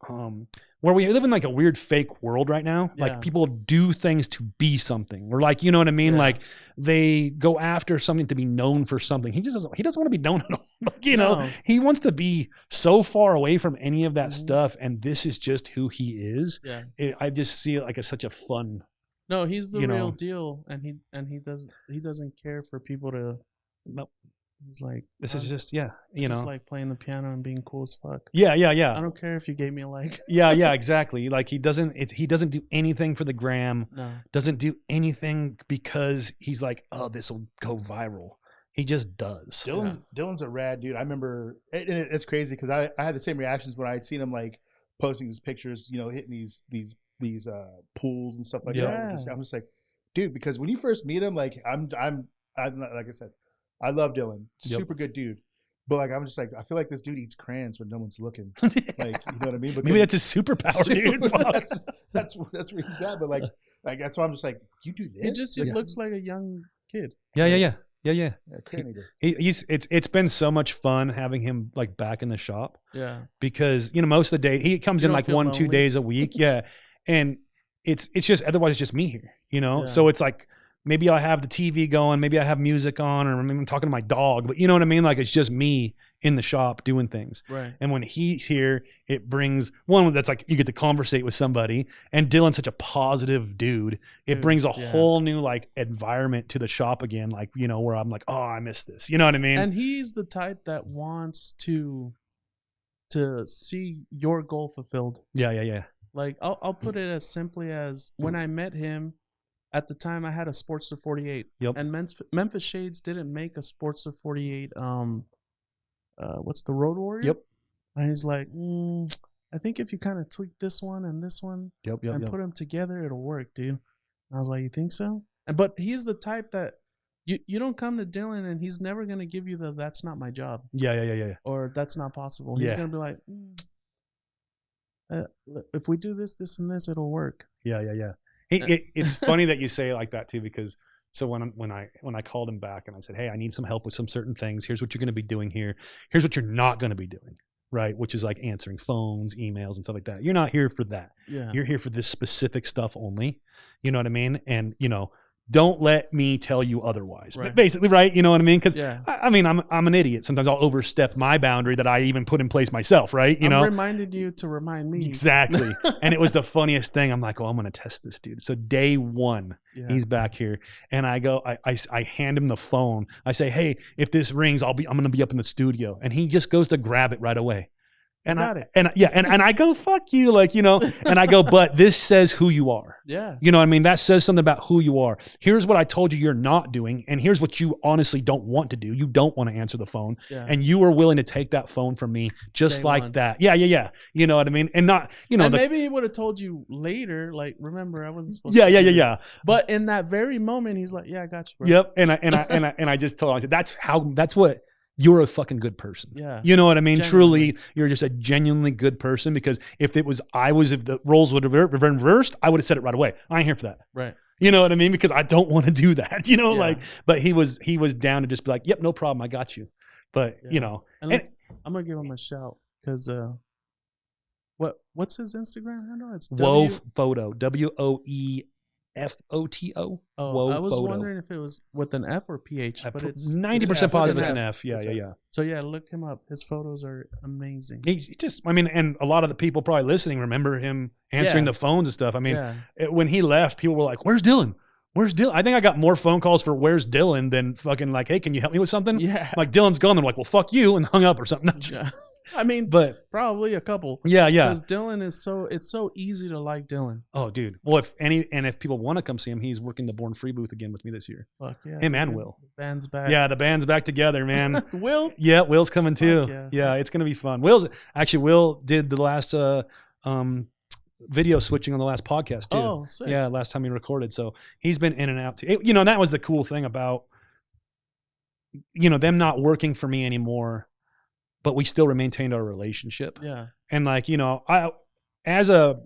where we live in like a weird fake world right now. Yeah. Like people do things to be something. We're like, you know what I mean? Yeah. Like they go after something to be known for something. He doesn't want to be known at all. Like, you know, he wants to be so far away from any of that stuff. And this is just who he is. Yeah. I just see it like as such a fun. No, he's the real deal. And he doesn't care for people to. Nope. He's like, this is just, just like playing the piano and being cool as fuck. Yeah. I don't care if you gave me a like. Yeah, exactly. Like he doesn't do anything for the gram. No. Doesn't do anything because he's like, oh, this will go viral. He just does. Dylan's a rad dude. I remember it's crazy because I had the same reactions when I had seen him like posting his pictures, hitting these pools and stuff like that. I'm just like, dude, because when you first meet him, like I'm like I said, I love Dylan. Super good dude. But like I'm just like, I feel like this dude eats crayons when no one's looking. Like, you know what I mean? But maybe that's his superpower, dude. that's where he's at. But like that's why I'm just like, you do this? He just looks like a young kid. Yeah. Crayon eater. It's been so much fun having him like back in the shop. Yeah. Because most of the day he comes in like 1-2 days a week. Yeah. And it's just otherwise it's just me here, Yeah. So it's like maybe I have the TV going, maybe I have music on, or maybe I'm talking to my dog, but you know what I mean? Like it's just me in the shop doing things. Right. And when he's here, it brings one that's like you get to conversate with somebody, and Dylan's such a positive dude. It brings a whole new like environment to the shop again, like, where I'm like, oh, I miss this. You know what I mean? And he's the type that wants to see your goal fulfilled. Yeah. Like I'll put it as simply as when I met him. At the time, I had a Sportster 48. Yep. And Memphis Shades didn't make a Sportster 48. What's the Road Warrior? Yep. And he's like, I think if you kind of tweak this one and this one, and put them together, it'll work, dude. And I was like, you think so? But he's the type that you don't come to Dylan and he's never gonna give you that's not my job. Yeah. Or that's not possible. He's gonna be like, if we do this, and this, it'll work. Yeah. It's funny that you say it like that too, because so when I called him back and I said, hey, I need some help with some certain things. Here's what you're going to be doing here. Here's what you're not going to be doing, right? Which is like answering phones, emails, and stuff like that. You're not here for that. Yeah. You're here for this specific stuff only. You know what I mean? And don't let me tell you otherwise. Right. Basically, right? You know what I mean? Because I'm an idiot. Sometimes I'll overstep my boundary that I even put in place myself, right? I reminded you to remind me. Exactly. And it was the funniest thing. I'm like, oh, I'm going to test this dude. So day one, he's back here, and I go, I hand him the phone. I say, hey, if this rings, I'm going to be up in the studio, and he just goes to grab it right away. And I go, fuck you, like, and I go, but this says who you are. Yeah. You know what I mean? That says something about who you are. Here's what I told you you're not doing, and here's what you honestly don't want to do. You don't want to answer the phone, and you are willing to take that phone from me just Day like one. that. Yeah. You know what I mean? And not, and maybe he would have told you later, like, remember, I wasn't supposed to. Yeah. But in that very moment, he's like, yeah, I got you, bro. Yep. And I just told him, I said, that's what. You're a fucking good person. Yeah. You know what I mean? Genuinely. Truly, you're just a genuinely good person, because if the roles would have been reversed, I would have said it right away. I ain't here for that. Right. You know what I mean? Because I don't want to do that, but he was down to just be like, yep, no problem. I got you. But, And I'm going to give him a shout because, what's his Instagram handle? It's Woe Photo, WOEFOTO. Oh, I was wondering if it was with an F or PH, but it's 90% positive it's an F. Yeah. So look him up. His photos are amazing. He's just, and a lot of the people probably listening remember him answering the phones and stuff. When he left, people were like, "Where's Dylan? Where's Dylan?" I think I got more phone calls for "Where's Dylan" than fucking like, "Hey, can you help me with something?" Yeah. Like Dylan's gone. They're like, "Well, fuck you," and hung up or something. Yeah. I mean, but probably a couple. Yeah. Because Dylan is it's so easy to like Dylan. Oh, dude. Well, if people want to come see him, he's working the Born Free booth again with me this year. Fuck yeah. Him and Will. The band's back. Yeah, the band's back together, man. Will? Yeah, Will's coming too. Yeah. Yeah, it's gonna be fun. Will did the last video switching on the last podcast too. Oh, sick. Yeah, last time he recorded. So he's been in and out too. That was the cool thing about them not working for me anymore, but we still maintained our relationship. Yeah. And I as a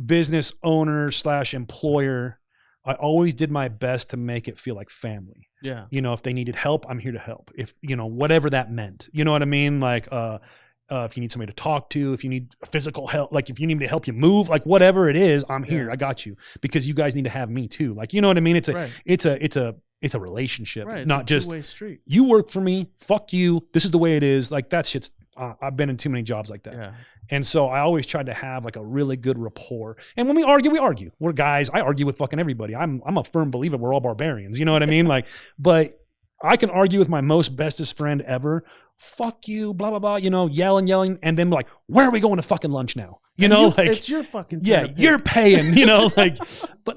business owner / employer, I always did my best to make it feel like family. Yeah. If they needed help, I'm here to help. If, whatever that meant, you know what I mean? Like, if you need somebody to talk to, if you need physical help, like if you need me to help you move, like whatever it is, I'm here. I got you, because you guys need to have me too. Like, you know what I mean? It's a relationship, right. not it's a just two-way street. You work for me. Fuck you. This is the way it is. Like that shit's, I've been in too many jobs like that. Yeah. And so I always tried to have like a really good rapport. And when we argue. We're guys. I argue with fucking everybody. I'm a firm believer we're all barbarians. You know what I mean? Like, but I can argue with my most bestest friend ever. Fuck you, blah, blah, blah, yelling. And then like, where are we going to fucking lunch now? It's your fucking turn. Yeah, you're paying, like,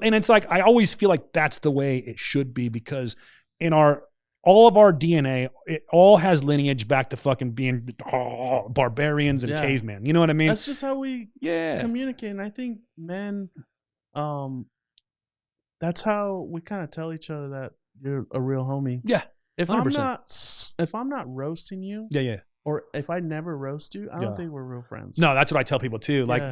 and it's like, I always feel like that's the way it should be, because in all of our DNA, it all has lineage back to fucking being barbarians and cavemen. You know what I mean? That's just how we communicate. And I think men, that's how we kind of tell each other that you're a real homie. Yeah. If 100%. I'm not roasting you, or if I never roast you, I don't think we're real friends. No, that's what I tell people too. Like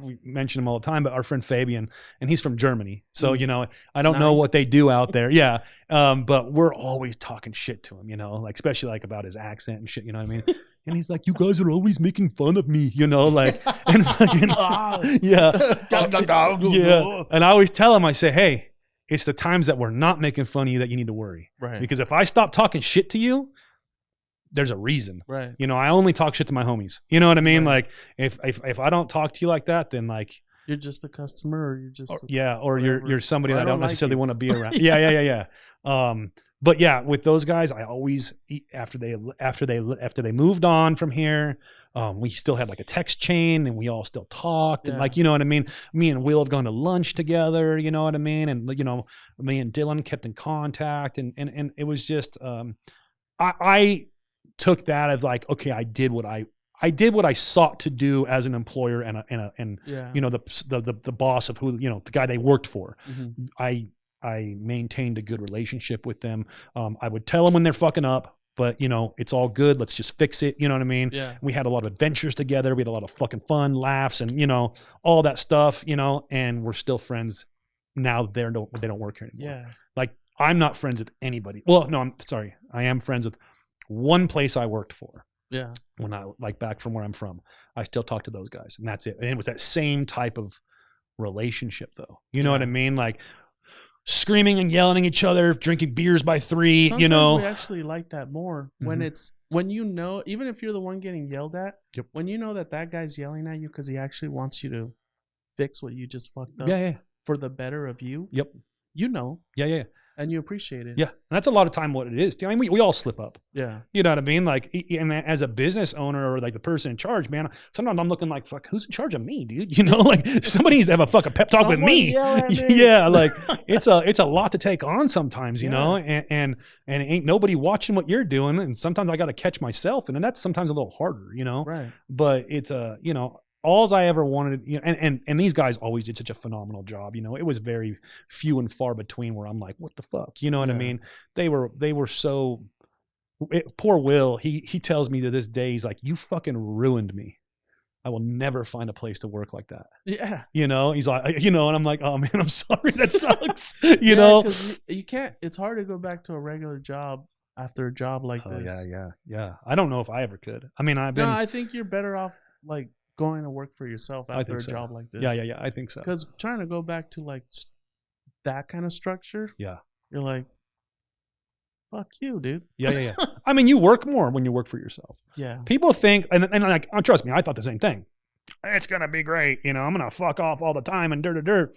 we mention him all the time, but our friend Fabian, and he's from Germany, so I don't know what they do out there. Yeah, but we're always talking shit to him, like especially like about his accent and shit. You know what I mean? And he's like, "You guys are always making fun of me," like, and fucking yeah. And I always tell him, I say, "Hey, it's the times that we're not making fun of you that you need to worry. Right. Because if I stop talking shit to you, there's a reason. Right. I only talk shit to my homies. You know what I mean? Right. Like if I don't talk to you like that, then like you're just a customer, or you're just or you're somebody that I don't necessarily want to be around. Yeah. But yeah, with those guys, I always after they moved on from here, we still had like a text chain, and we all still talked, and like, you know what I mean? Me and Will have gone to lunch together, you know what I mean? And me and Dylan kept in contact, and it was just I took that as like, okay, I did what I sought to do as an employer and the boss of who, the guy they worked for. Mm-hmm. I maintained a good relationship with them. I would tell them when they're fucking up, but it's all good. Let's just fix it. You know what I mean? Yeah. We had a lot of adventures together. We had a lot of fucking fun, laughs, and all that stuff. And we're still friends now. They don't work here anymore. Yeah. Like, I'm not friends with anybody. Well, no, I'm sorry. I am friends with one place I worked for. Yeah. When I back from where I'm from, I still talk to those guys, and that's it. And it was that same type of relationship, though. You know what I mean? Like, screaming and yelling at each other, drinking beers by 3, Sometimes we actually like that more when even if you're the one getting yelled at, when you know that guy's yelling at you because he actually wants you to fix what you just fucked up for the better of you. Yep. Yeah. And you appreciate it. Yeah. And that's a lot of time what it is. I mean, we all slip up. Yeah. You know what I mean? Like, and as a business owner or like the person in charge, man, sometimes I'm looking like, fuck, who's in charge of me, dude? Like, somebody needs to have a fucking pep talk with me. Yeah. Like, it's a lot to take on sometimes, you know, and ain't nobody watching what you're doing. And sometimes I got to catch myself. And then that's sometimes a little harder, Right. But it's alls I ever wanted, and these guys always did such a phenomenal job. It was very few and far between where I'm like, what the fuck? You know what I mean? They were so. Poor Will, he tells me to this day, he's like, you fucking ruined me. I will never find a place to work like that. Yeah. He's like, and I'm like, oh man, I'm sorry, that sucks. You know, because you can't. It's hard to go back to a regular job after a job like this. Yeah. I don't know if I ever could. I mean, I think you're better off like going to work for yourself after a job like this. Yeah, I think so. Because trying to go back to like that kind of structure, you're like, fuck you, dude. Yeah. I mean, you work more when you work for yourself. Yeah. People think, and like, trust me, I thought the same thing. It's gonna be great, I'm gonna fuck off all the time and dirt.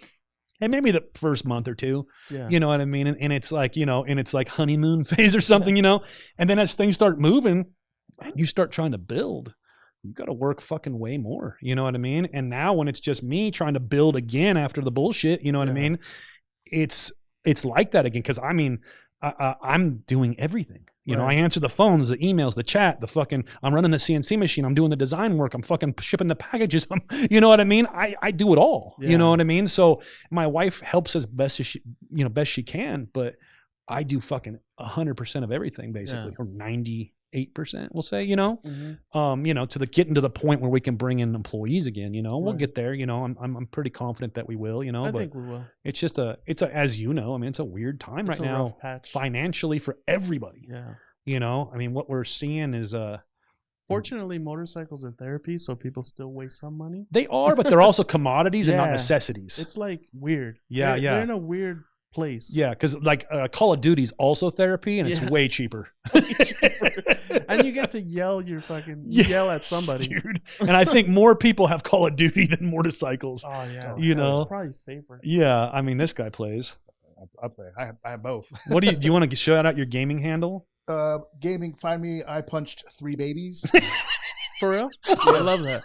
And maybe the first month or two, you know what I mean? And it's like, and it's like honeymoon phase or something, and then as things start moving, you start trying to build. you got to work fucking way more. You know what I mean? And now when it's just me trying to build again after the bullshit, you know what I mean? It's like that again. Cause I mean, I'm doing everything. You know, I answer the phones, the emails, the chat, I'm running the CNC machine. I'm doing the design work. I'm fucking shipping the packages. You know what I mean? I do it all. You know what I mean? So my wife helps as best she can, but I do fucking 100% of everything basically, or 98%, we'll say, you know, getting to the point where we can bring in employees again, you know, we'll get there, you know, I'm pretty confident that we will, you know, I think we will. It's just as you know, I mean, it's a weird time right now financially for everybody. Yeah. You know, I mean, what we're seeing is, fortunately, motorcycles are therapy, so people still waste some money. They are, but they're also commodities and not necessities. It's like weird. Yeah. They're in a weird place. Yeah, because like Call of Duty's also therapy, and it's way cheaper. And you get to yell yell at somebody, dude. And I think more people have Call of Duty than motorcycles. Oh yeah, you know, it's probably safer. Yeah, I mean, this guy plays. I play. I have both. What do you want to shout out your gaming handle? Gaming. Find me. I punched 3 babies. For real? Yeah. I love that.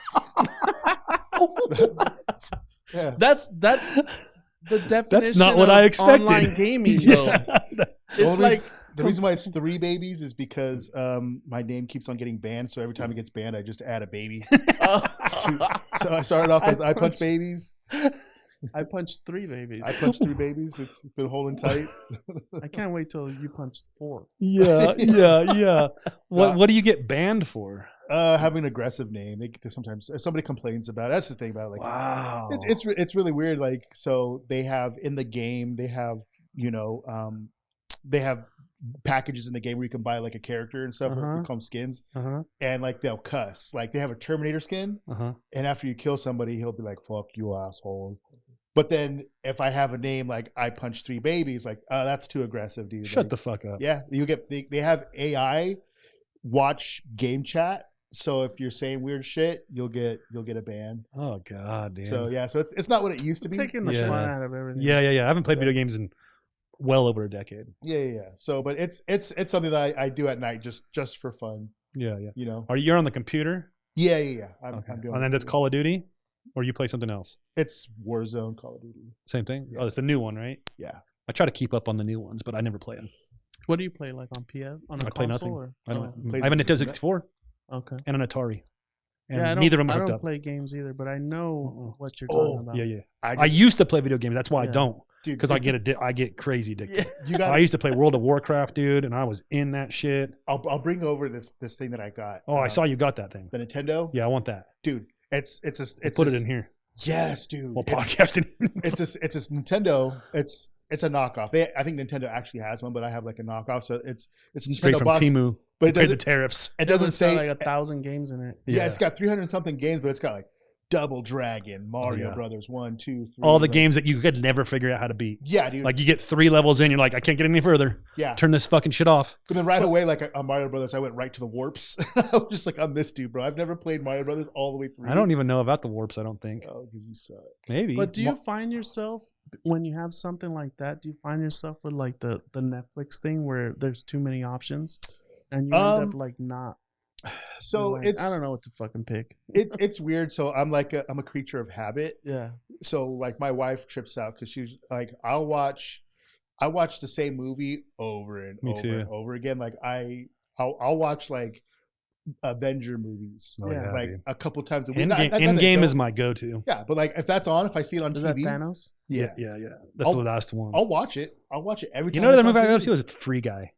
Yeah. That's the definition. That's not what I expected. Online gaming, though. It's like the reason why it's 3 babies is because my name keeps on getting banned. So every time it gets banned, I just add a baby. So I started off as I punch babies. I punched 3 babies. I punched 3 babies. It's been holding tight. I can't wait till you punch 4. Yeah. What do you get banned for? Having an aggressive name. Sometimes somebody complains about it. That's the thing about it. Like, wow, it's really weird. Like, so they have in the game, they have they have packages in the game where you can buy like a character and stuff. We call them skins, and like they'll cuss. Like they have a Terminator skin, and after you kill somebody, he'll be like, "Fuck you, asshole." But then if I have a name like I punched 3 babies, like, oh, that's too aggressive, dude. Shut like, the fuck up. Yeah, they have AI watch game chat. So if you're saying weird shit, you'll get a ban. Oh god, dude. So yeah, so it's not what it used to be. Taking the fun out of everything. Yeah. I haven't played video games in well over a decade. Yeah. So, but it's something that I do at night just for fun. Yeah. You know. Are you on the computer? Yeah. I'm doing. And then that's Call of Duty, or you play something else? It's Warzone, Call of Duty. Same thing. Yeah. Oh, it's the new one, right? Yeah. I try to keep up on the new ones, but I never play them. What do you play, like on PS? On a I play console? nothing. Or? I don't. I have a Nintendo 64. Okay. And an Atari. And yeah, neither of them I hooked don't up. play games either, but I know what you're talking about. Yeah. I used to play video games. That's why I don't. Because I get crazy addicted. Yeah. I used to play World of Warcraft, dude, and I was in that shit. I'll bring over this thing that I got. Oh, I saw you got that thing. The Nintendo? Yeah, I want that. Dude, it's put it in here. Yes, dude. While podcasting. It's a Nintendo. It's a knockoff. I think Nintendo actually has one, but I have like a knockoff. So it's Nintendo straight from box, Temu. but it paid the doesn't tariffs. It doesn't say like 1,000 games in it. Yeah, it's got 300 something games, but it's got like Double Dragon, Mario Brothers 1, 2, 3. All the games that you could never figure out how to beat. Yeah, dude. Like you get 3 levels in, you're like, I can't get any further. Yeah. Turn this fucking shit off. But then right away, like on Mario Brothers, I went right to the warps. I was just like, I'm this dude, bro. I've never played Mario Brothers all the way through. I don't even know about the warps, I don't think. Oh, because you suck. Maybe. But do you find yourself, when you have something like that, do you find yourself with like the Netflix thing where there's too many options and you end up like not? So like, it's, I don't know what to fucking pick. It's weird. So I'm a creature of habit. Yeah. So like my wife trips out because she's like, I watch the same movie over and over again. Like I'll watch like Avenger movies like a couple times a week. Endgame is my go-to. Yeah, but like if that's on, if I see it on is TV, that Thanos? Yeah. That's the last one. I'll watch it every time. You know what that movie I go to is Free Guy.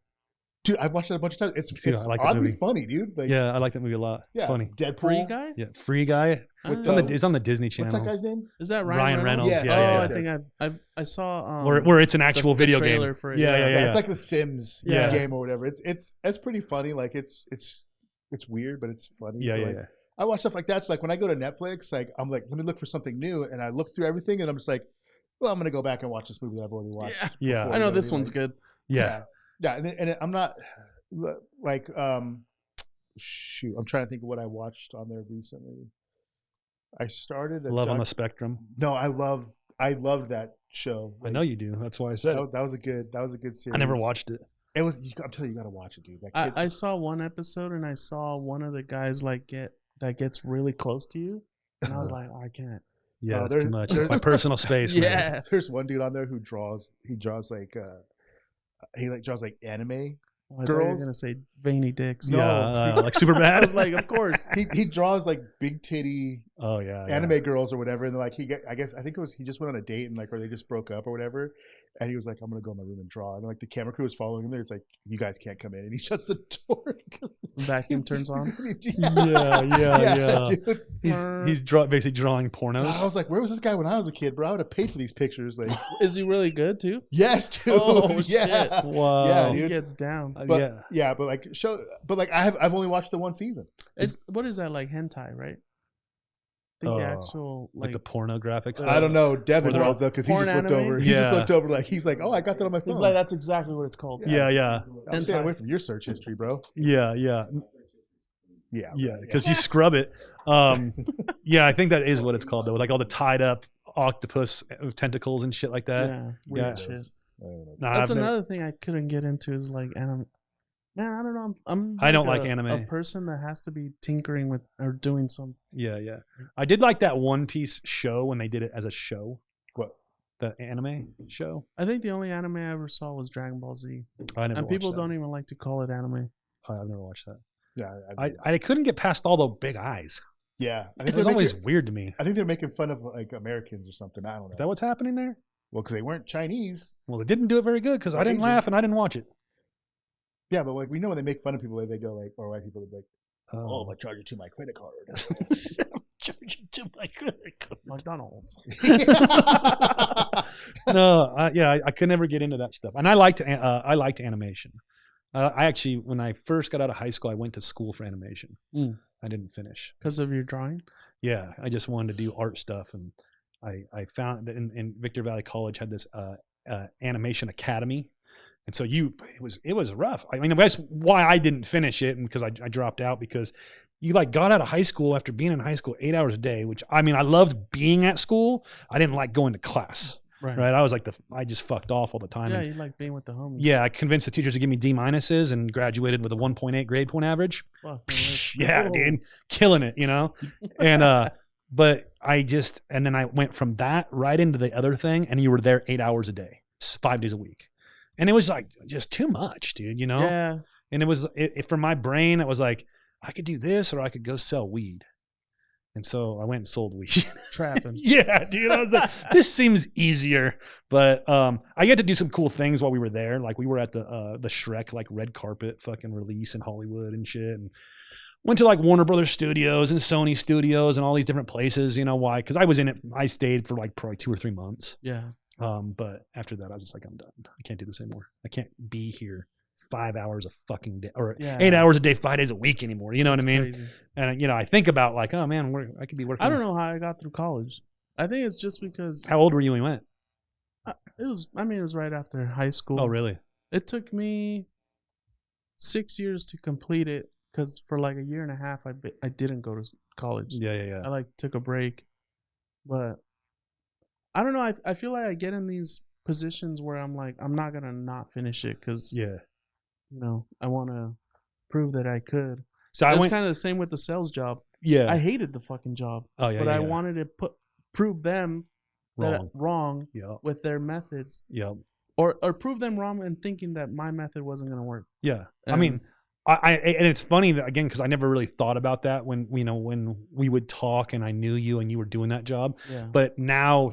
Dude, I've watched it a bunch of times. It's like oddly funny, dude. Like, yeah, I like that movie a lot. It's funny. Deadpool. Free Guy? Yeah, Free Guy. It's on the Disney Channel. What's that guy's name? Is that Ryan Reynolds? Yes. Yeah. I think I saw where it's an actual video game. For it. Yeah. It's like the Sims game or whatever. It's pretty funny. Like it's weird, but it's funny. Yeah. I watch stuff like that. So like when I go to Netflix, like I'm like, let me look for something new, and I look through everything, and I'm just like, well, I'm gonna go back and watch this movie that I've already watched. Yeah. I know this one's good. Yeah. And I'm not like shoot. I'm trying to think of what I watched on there recently. I started Love on the Spectrum. No, I loved that show. Like, I know you do. That's why I said that was a good series. I never watched it. It was. I'm telling you, you gotta watch it, dude. I saw one episode and I saw one of the guys like get that gets really close to you, and I was like, I can't. Yeah, that's too much. It's my personal space. Yeah, man. There's one dude on there who draws. He draws like draws like anime. I thought you were gonna say veiny dicks. No. Yeah, like super bad. I was like, of course. He draws like big titty anime girls or whatever, and like I think it was he just went on a date and like or they just broke up or whatever, and he was like, I'm gonna go in my room and draw, and like the camera crew was following him. There's like, you guys can't come in, and he shuts the door. Vacuum turns on. Yeah. Dude. He's basically drawing pornos. I was like, where was this guy when I was a kid, bro? I would have paid for these pictures. Like, is he really good too? Yes, dude. Oh yeah. shit! Wow. Yeah, He dude. gets down. But I've only watched the one season. What is that, like hentai, right? I think the actual like the pornographic stuff. I don't know. Devin knows though because he just looked over. He just looked over like he's like, oh, I got that on my phone. He's like, that's exactly what it's called. Yeah. I'm staying away from your search history, bro. Yeah. Because you scrub it. Yeah, I think that is what it's called though. Like all the tied up octopus with tentacles and shit like that. Yeah, weird shit. No, That's another thing I couldn't get into is like anime. Man, I don't know. I don't like anime. A person that has to be tinkering with or doing something. Yeah. I did like that One Piece show when they did it as a show. What? The anime show? I think the only anime I ever saw was Dragon Ball Z. And people don't even like to call it anime. I've never watched that. Yeah, I couldn't get past all the big eyes. Yeah, I think it was always weird to me. I think they're making fun of like Americans or something. I don't know. Is that what's happening there? Well, because they weren't Chinese. Well, they didn't do it very good because I didn't laugh and I didn't watch it. Yeah, but like we know when they make fun of people, they go like, or white people, they're like, "Oh, I charge you to my credit card." Charge you to my credit card. McDonald's. No, I could never get into that stuff, and I liked animation. I actually, when I first got out of high school, I went to school for animation. I didn't finish because of your drawing. Yeah, I just wanted to do art stuff, and I found that in Victor Valley College had this animation academy. And so it was rough. I mean, that's why I didn't finish it, and because I dropped out, because you like got out of high school after being in high school 8 hours a day, which I mean, I loved being at school. I didn't like going to class. Right. I was like I just fucked off all the time. Yeah, you like being with the homies. Yeah, I convinced the teachers to give me D- and graduated with a 1.8 grade point average. Yeah, dude, killing it, And but and then I went from that right into the other thing, and you were there 8 hours a day, 5 days a week. And it was like just too much, dude, Yeah. And it was for my brain, it was like, I could do this or I could go sell weed. And so I went and sold weed. Trapping. Yeah, dude. I was like, this seems easier. But I get to do some cool things while we were there. Like we were at the Shrek like red carpet fucking release in Hollywood and shit. And went to like Warner Brothers Studios and Sony Studios and all these different places. You know why? Because I was in it. I stayed for like probably 2 or 3 months. Yeah. But after that, I was just like, I'm done. I can't do this anymore. I can't be here 5 hours a fucking day or 8 hours a day, 5 days a week anymore. You know what I mean? Crazy. And I think about like, oh man, I could be working. I don't know how I got through college. I think it's just because. How old were you when you went? It was right after high school. Oh, really? It took me 6 years to complete it because for like a year and a half, I didn't go to college. Yeah. I like took a break, but I don't know. I feel like I get in these positions where I'm like, I'm not gonna not finish it because I want to prove that I could. So it's kind of the same with the sales job. Yeah, I hated the fucking job. Oh yeah, but I wanted to prove them wrong with their methods. Yeah, or prove them wrong and thinking that my method wasn't gonna work. Yeah, I mean. And it's funny that again because I never really thought about that when we would talk and I knew you and you were doing that job. Yeah. But now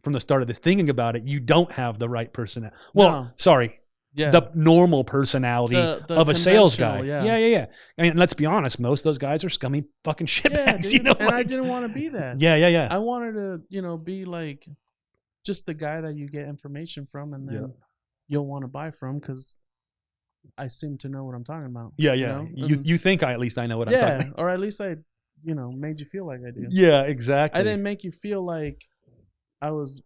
from the start of this thinking about it, you don't have the right personality. Well, sorry, the normal personality the of a sales guy. Yeah. And let's be honest, most of those guys are scummy fucking shitbags. And I didn't want to be that. Yeah. I wanted to be like just the guy that you get information from and then you'll want to buy from because I seem to know what I'm talking about. Yeah. You think at least I know what I'm talking about. Or at least I, made you feel like I do. Yeah, exactly. I didn't make you feel like I was,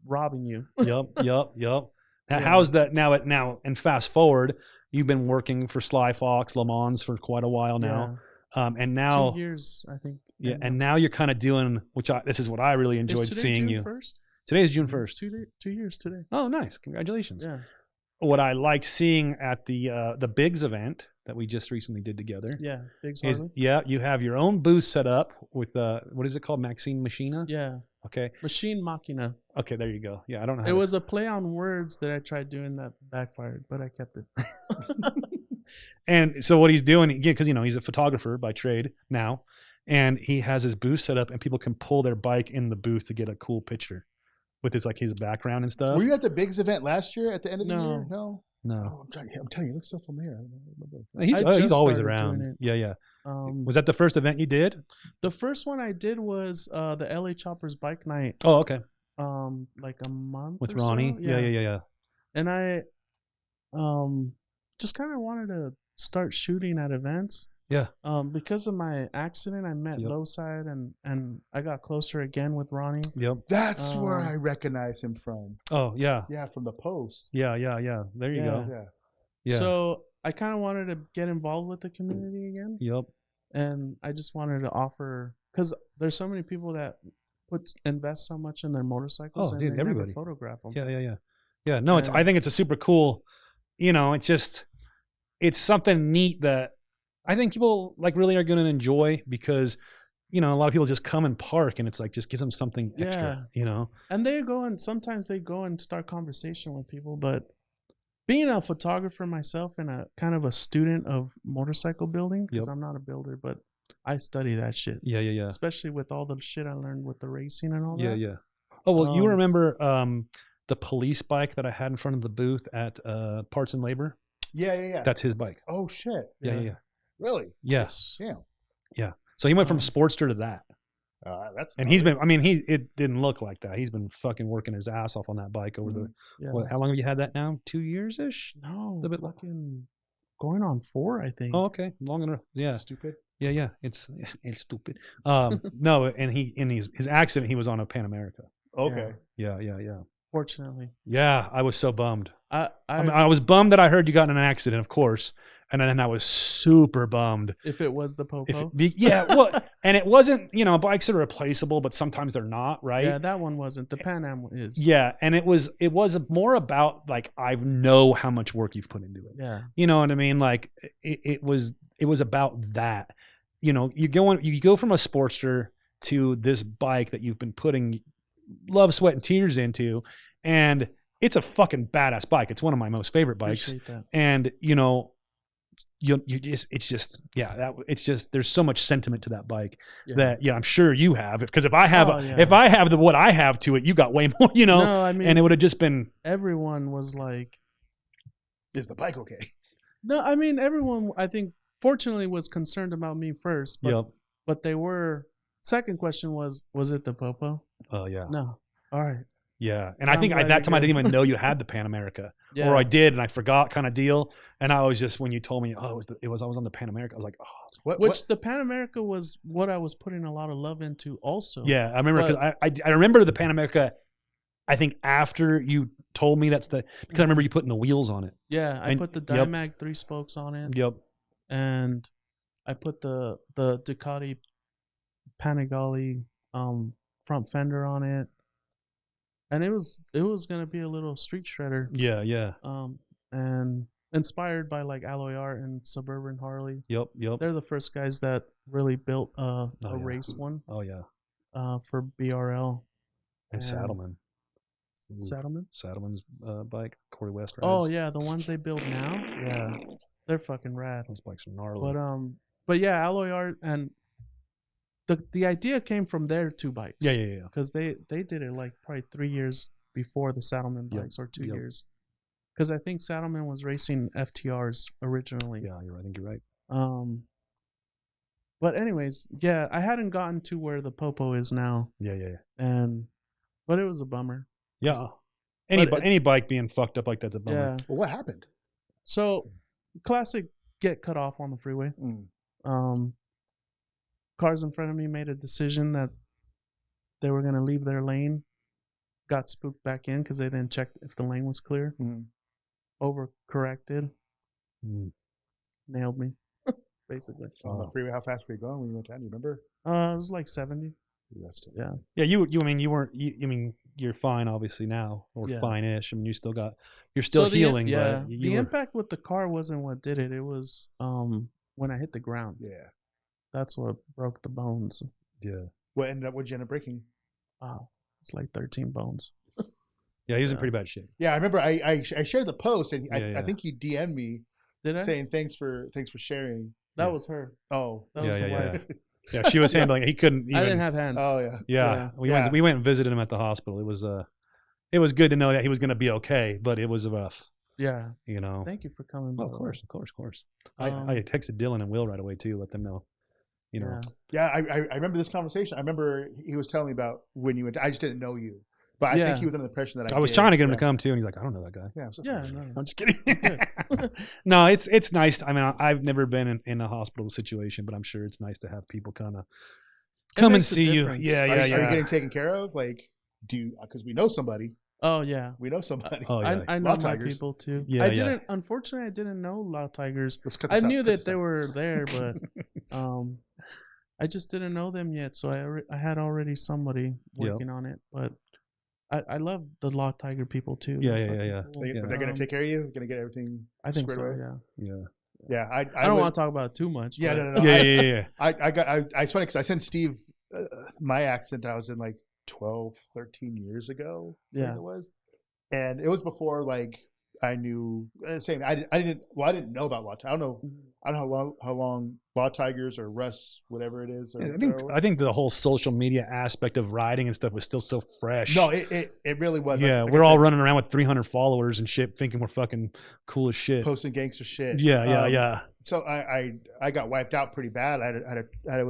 robbing you. Yep. How's that now? And fast forward, you've been working for Sly Fox, LeMans for quite a while now. And now 2 years, I think. Yeah, and now you're kind of doing, this is what I really enjoyed seeing you. First? Today is June 1st. 2 years today. Oh, nice! Congratulations. Yeah. what I like seeing at the Biggs event that we just recently did together. Yeah, Biggs is Harley. you have your own booth set up with what is it called, Maxine Machina? Yeah. Okay. Machine Machina. Okay, there you go. Yeah, I don't know. It was a play on words that I tried doing that backfired, but I kept it. And so what he's doing, again, because he's a photographer by trade now, and he has his booth set up, and people can pull their bike in the booth to get a cool picture with his background and stuff. Were you at the Biggs event last year at the end of the year? No. No. Oh, I'm telling you, it looks so familiar. He's always around. Yeah. Was that the first event you did? The first one I did was the LA Choppers Bike Night. Oh, okay. Like a month with or Ronnie. So. Yeah. And I just kind of wanted to start shooting at events. Yeah. Because of my accident, I met Lowside and I got closer again with Ronnie. Yep. That's where I recognize him from. Oh, yeah. Yeah, from the post. Yeah. There you go. Yeah. So I kind of wanted to get involved with the community again. Yep. And I just wanted to offer, because there's so many people that invest so much in their motorcycles. Oh, and dude, they everybody. never photograph them. Yeah. No, I think it's a super cool, it's something neat that I think people really are going to enjoy, because a lot of people just come and park, and it's like just gives them something extra, And sometimes they go and start conversation with people. But being a photographer myself and a kind of a student of motorcycle building, because I'm not a builder, but I study that shit. Yeah. Especially with all the shit I learned with the racing and all that. Yeah. Oh, well, you remember the police bike that I had in front of the booth at Parts and Labor? Yeah. That's his bike. Oh, shit. Yeah. Really? Yes. Yeah. So he went from Sportster to that. And he's been, it didn't look like that. He's been fucking working his ass off on that bike over how long have you had that now? 2 years-ish? No, a bit fucking going on 4, I think. Oh, okay. Long enough. Yeah. Stupid. Yeah. It's stupid. No, and his accident, he was on a Pan America. Okay. Yeah. Fortunately. Yeah, I was so bummed. I was bummed that I heard you got in an accident, of course, and then I was super bummed. If it was the Popo? Well, and it wasn't, bikes are replaceable, but sometimes they're not, right? Yeah, that one wasn't. The Pan Am is. Yeah, and it was more about I know how much work you've put into it. Yeah. You know what I mean? Like it was about that. You go from a Sportster to this bike that you've been putting love, sweat, and tears into, and it's a fucking badass bike. It's one of my most favorite bikes. Appreciate that. And it's just there's so much sentiment to that bike that I'm sure you have, because if I have what I have to it, you got way more, No, I mean, and it would have just been, everyone was like, is the bike okay? No, I mean, everyone, I think, fortunately was concerned about me first, but they were. Second question was it the Popo? Oh yeah. No. All right. Yeah, and I think at that time I didn't even know you had the Pan America, or I did and I forgot, kind of deal. And I was just, when you told me, I was on the Pan America, I was like, oh. The Pan America was what I was putting a lot of love into, also. Yeah, I remember, because I remember the Pan America. I think after you told me because I remember you putting the wheels on it. Yeah, I put the Dimag 3 spokes on it. Yep. And I put the Ducati Panigale front fender on it. And it was gonna be a little street shredder. Yeah. And inspired by Alloy Art and Suburban Harley. Yep. They're the first guys that really built a race one. Oh yeah. For BRL. And Saddleman. Saddleman's bike, Corey West rides. Oh yeah, the ones they build now. Yeah, they're fucking rad. Those bikes are gnarly. But yeah, Alloy Art, and the idea came from their 2 bikes. Yeah. Because they did it probably 3 years before the Saddleman bikes, or 2 years. Because I think Saddleman was racing FTRs originally. Yeah, I think you're right. But anyways, yeah, I hadn't gotten to where the Popo is now. Yeah. But it was a bummer. Yeah. Any bike being fucked up like that's a bummer. Yeah. Well, what happened? So, classic get cut off on the freeway. Cars in front of me made a decision that they were going to leave their lane. Got spooked back in because they didn't check if the lane was clear. Overcorrected. Nailed me, basically. On the freeway, how fast were you going when you went down? Do you remember? It was 70. That's still, yeah. Yeah, you. I mean, you weren't. I mean, you're fine obviously now, or fine-ish. I mean, you're still healing. But the impact with the car wasn't what did it. It was when I hit the ground. Yeah, that's what broke the bones. Yeah. What ended up? What'd you end up breaking? It's like 13 bones. Yeah, he was in pretty bad shape. Yeah, I remember I shared the post, and I think he DM'd me saying thanks for sharing. That was her. Oh, that was the wife. Yeah, she was handling it. He couldn't even. I didn't have hands. Oh yeah. Yeah. We went and visited him at the hospital. It was good to know that he was going to be okay, but it was rough. Yeah. You know. Thank you for coming. Oh, of course. I texted Dylan and Will right away too, let them know. You know. Yeah, I remember this conversation. I remember he was telling me about when you went. I just didn't know you. But I think he was under the impression that I was trying to get him to come too, and he's like, I don't know that guy. Yeah, no. I'm just kidding. No, it's nice. I mean, I've never been in a hospital situation, but I'm sure it's nice to have people kind of come and see you. Yeah. Are you getting taken care of? Like, because we know somebody. Oh yeah, we know somebody. I know my people too. Yeah, unfortunately, I didn't know Law Tigers. I knew that they were there, but I just didn't know them yet. So I had already somebody working on it, but. I love the Law Tiger people too. Yeah. Cool. They're gonna take care of you. They're gonna get everything. I think so. Away. Yeah. I don't want to talk about it too much. Yeah, no. Yeah. It's funny because I sent Steve my accident. I was in like 12, 13 years ago. Yeah, it was, and it was before like I knew. Same. I didn't know about Law. I don't know how long Law Tigers or Russ, whatever it is. I think the whole social media aspect of riding and stuff was still so fresh. No, it really was. Yeah, like we're all running around with 300 followers and shit, thinking we're fucking cool as shit, posting gangster shit. Yeah. So I got wiped out pretty bad. There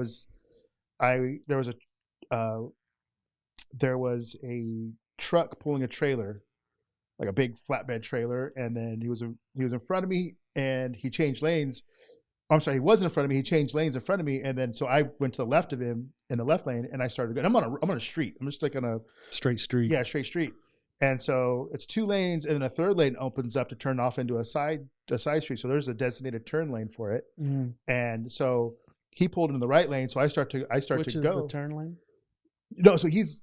was a truck pulling a trailer, like a big flatbed trailer, and then he was in front of me and he changed lanes. I'm sorry, he wasn't in front of me. He changed lanes in front of me, and then so I went to the left of him in the left lane, and I started going. I'm on a street. I'm just like on a straight street. Yeah, straight street. And so it's 2 lanes, and then a third lane opens up to turn off into a side street. So there's a designated turn lane for it. Mm-hmm. And so he pulled in the right lane, so I start to go. Which is the turn lane? No, so he's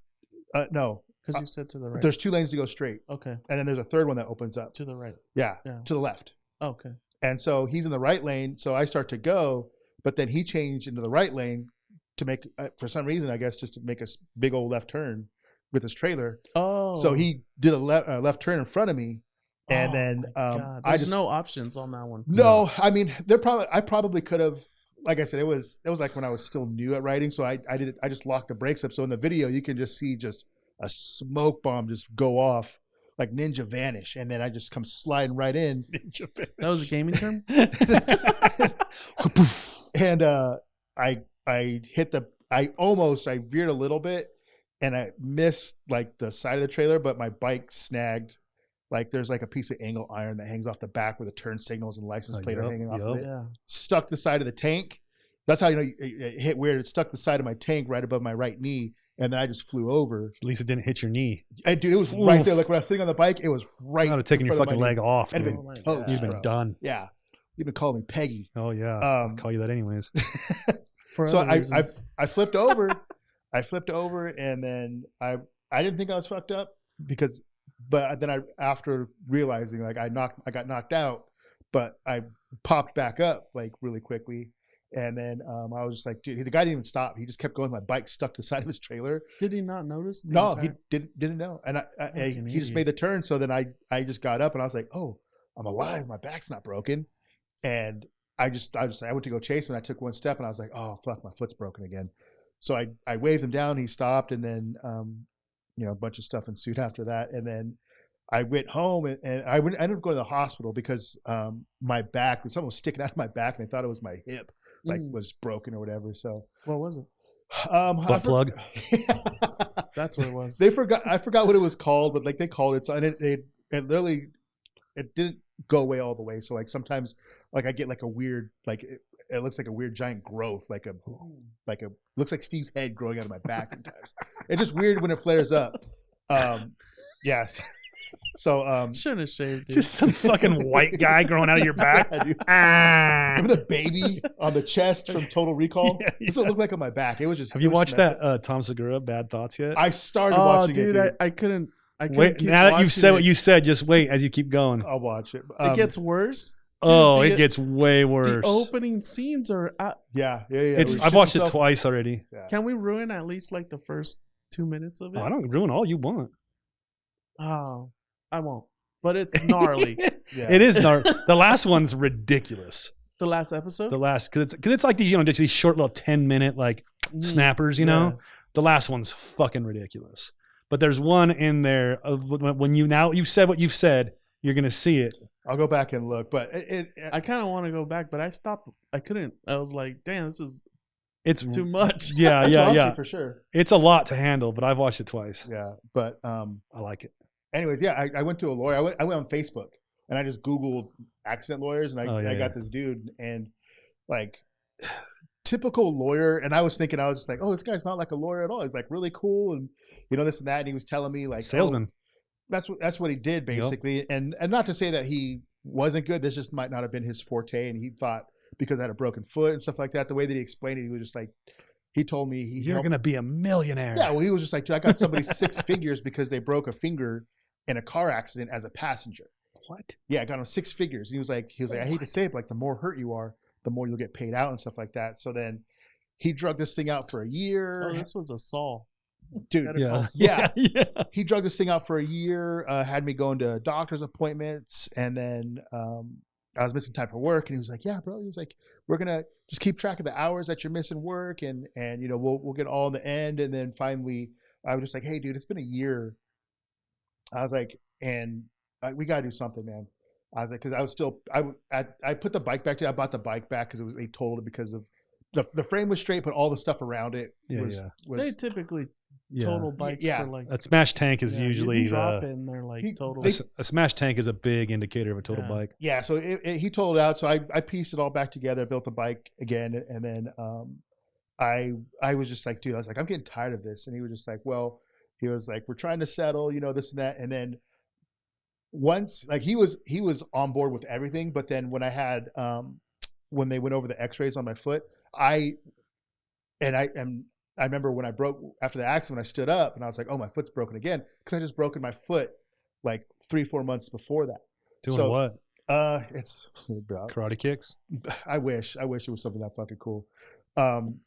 no. Because you said to the right. There's 2 lanes to go straight. Okay. And then there's a third one that opens up. To the right. Yeah. To the left. Okay. And so he's in the right lane, so I start to go, but then he changed into the right lane to make, for some reason, I guess, just to make a big old left turn with his trailer. Oh. So he did a left turn in front of me, and then there's no options on that one. No, I mean, I probably could have. Like I said, it was like when I was still new at riding, so I just locked the brakes up. So in the video, you can just see just a smoke bomb just go off. Like Ninja Vanish, and then I just come sliding right in. Ninja Vanish. That was a gaming term. And I veered a little bit, and I missed like the side of the trailer, but my bike snagged. Like there's like a piece of angle iron that hangs off the back where the turn signals and license plate are hanging off of it. Yeah. Stuck the side of the tank. That's how you know it hit weird. It stuck the side of my tank right above my right knee. And then I just flew over. At least it didn't hit your knee. And dude, it was right there. Like when I was sitting on the bike, it was right. I would have taken your fucking leg off. And you've been done. Yeah, you've been calling me Peggy. Oh yeah, I'll call you that anyways. So I flipped over. I flipped over, and then I didn't think I was fucked up but then after realizing like I got knocked out, but I popped back up like really quickly. And then I was just like, dude, the guy didn't even stop. He just kept going. My bike stuck to the side of his trailer. Did he not notice? No, he didn't know. And he just made the turn. So then I just got up and I was like, oh, I'm alive. My back's not broken. And I went to go chase him. And I took one step and I was like, oh, fuck, my foot's broken again. So I waved him down. He stopped. And then, a bunch of stuff ensued after that. And then I went home and I ended up going to the hospital because my back, something was sticking out of my back and they thought it was my hip. Was broken or whatever. So what was it? Butt plug. That's what it was. I forgot what it was called, but like they called it. So and it literally it didn't go away all the way. So like sometimes like I get like a weird like it looks like a weird giant growth, like a looks like Steve's head growing out of my back sometimes. It's just weird when it flares up. Yes. So shouldn't have shaved. Dude. Just some fucking white guy growing out of your back. Remember the baby on the chest from Total Recall? Yeah, That's what it looked like on my back. It was just. Have you watched that Tom Segura Bad Thoughts yet? I started watching it. Dude. I couldn't. Wait, now that you've said what you said, just wait as you keep going. I'll watch it. It gets worse. Dude, it gets way worse. The opening scenes are. Yeah. I've watched it twice already. Yeah. Can we ruin at least like the first 2 minutes of it? I don't ruin all you want. Oh, I won't. But it's gnarly. It is gnarly. The last one's ridiculous. The last episode? Because it's like these, just these short little 10-minute like snappers, you know? The last one's fucking ridiculous. But there's one in there when you've said what you've said, you're going to see it. I'll go back and look, but I kind of want to go back, but I stopped. I couldn't. I was like, damn, it's too much. Yeah. For sure. It's a lot to handle, but I've watched it twice. Yeah, but I like it. Anyways, yeah, I went to a lawyer. I went on Facebook and I just Googled accident lawyers, and I got this dude, and like typical lawyer. And I was just like, oh, this guy's not like a lawyer at all. He's like really cool, and this and that. And he was telling me like salesman. That's what he did basically. Yep. And not to say that he wasn't good. This just might not have been his forte, and he thought because I had a broken foot and stuff like that. The way that he explained it, he was just like. He told me you're going to be a millionaire. Yeah, well, he was just like, dude, I got somebody 6 figures because they broke a finger in a car accident as a passenger. What? Yeah, I got him 6 figures. He was like, I hate to say it, but like the more hurt you are, the more you'll get paid out and stuff like that. So then he drugged this thing out for a year. Oh, this was a Saul. Dude, yeah. He drugged this thing out for a year, had me going to doctor's appointments, and then I was missing time for work, and he was like, yeah, bro. He was like, we're going to just keep track of the hours that you're missing work, and we'll get all in the end. And then finally, I was just like, hey, dude, it's been a year. I was like, and we got to do something, man. I was like, because I was still, I put the bike back. I bought the bike back because they totaled it because of the frame was straight, but all the stuff around it was they typically total bikes for like a smash tank is usually you drop in there like total. A smash tank is a big indicator of a total bike. Yeah, so he totaled out. So I pieced it all back together, built the bike again, and then I was just like, dude, I was like, I'm getting tired of this, and he was just like, well. He was like, we're trying to settle, this and that. And then once, like he was on board with everything. But then when I had, when they went over the x-rays on my foot, I remember when I broke after the accident, when I stood up and I was like, oh, my foot's broken again. Cause I just broken my foot like 3-4 months before that. Doing what? It's karate kicks. I wish it was something that fucking cool.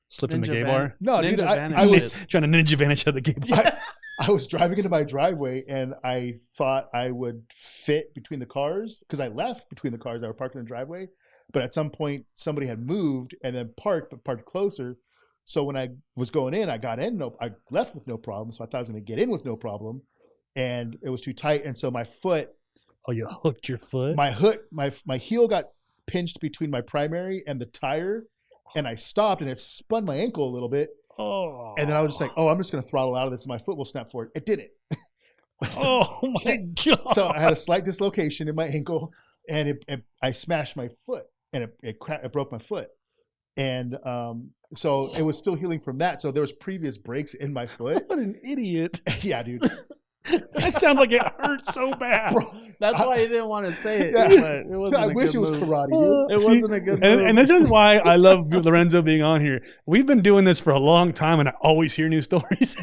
Slipped in the gay bar? No, dude, I was trying to ninja vanish out of the gay bar. I was driving into my driveway and I thought I would fit between the cars because I left between the cars that were parked in the driveway. But at some point, somebody had moved and then parked closer. So when I was going in, I got in. I left with no problem. So I thought I was going to get in with no problem, and it was too tight. And so my foot. Oh, you hooked your foot? My heel got pinched between my primary and the tire, and I stopped, and it spun my ankle a little bit. Oh. And then I was just like, oh, I'm just going to throttle out of this and my foot will snap forward. It didn't. Oh, my God. So I had a slight dislocation in my ankle, and I smashed my foot, and it broke my foot. And so it was still healing from that. So there was previous breaks in my foot. What an idiot. Yeah, dude. That sounds like it hurt so bad. Bro, that's why he didn't want to say it. Yeah. But it wasn't I wish it was karate, dude. It wasn't a good move. And this is why I love Lorenzo being on here. We've been doing this for a long time, and I always hear new stories.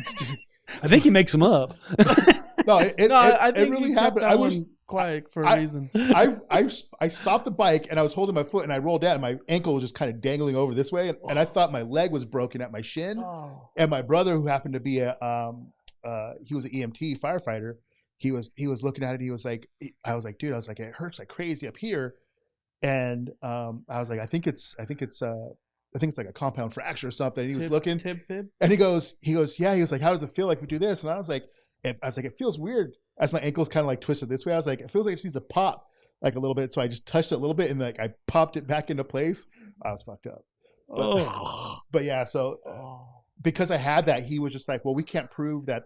I think he makes them up. I think it really happened. I was quiet for a reason. I stopped the bike, and I was holding my foot, and I rolled down, and my ankle was just kind of dangling over this way, and I thought my leg was broken at my shin. Oh. And my brother, who happened to be he was an EMT firefighter. He was looking at it. He was like, I was like, dude, it hurts like crazy up here. And I was like, I think it's like a compound fracture or something. And he was looking, tib fib? And he goes, yeah. He was like, how does it feel like if we do this? And I was like, it feels weird as my ankle's kind of like twisted this way. I was like, it feels like it needs to pop like a little bit. So I just touched it a little bit and like I popped it back into place. I was fucked up. But yeah, so because I had that, he was just like, well, we can't prove that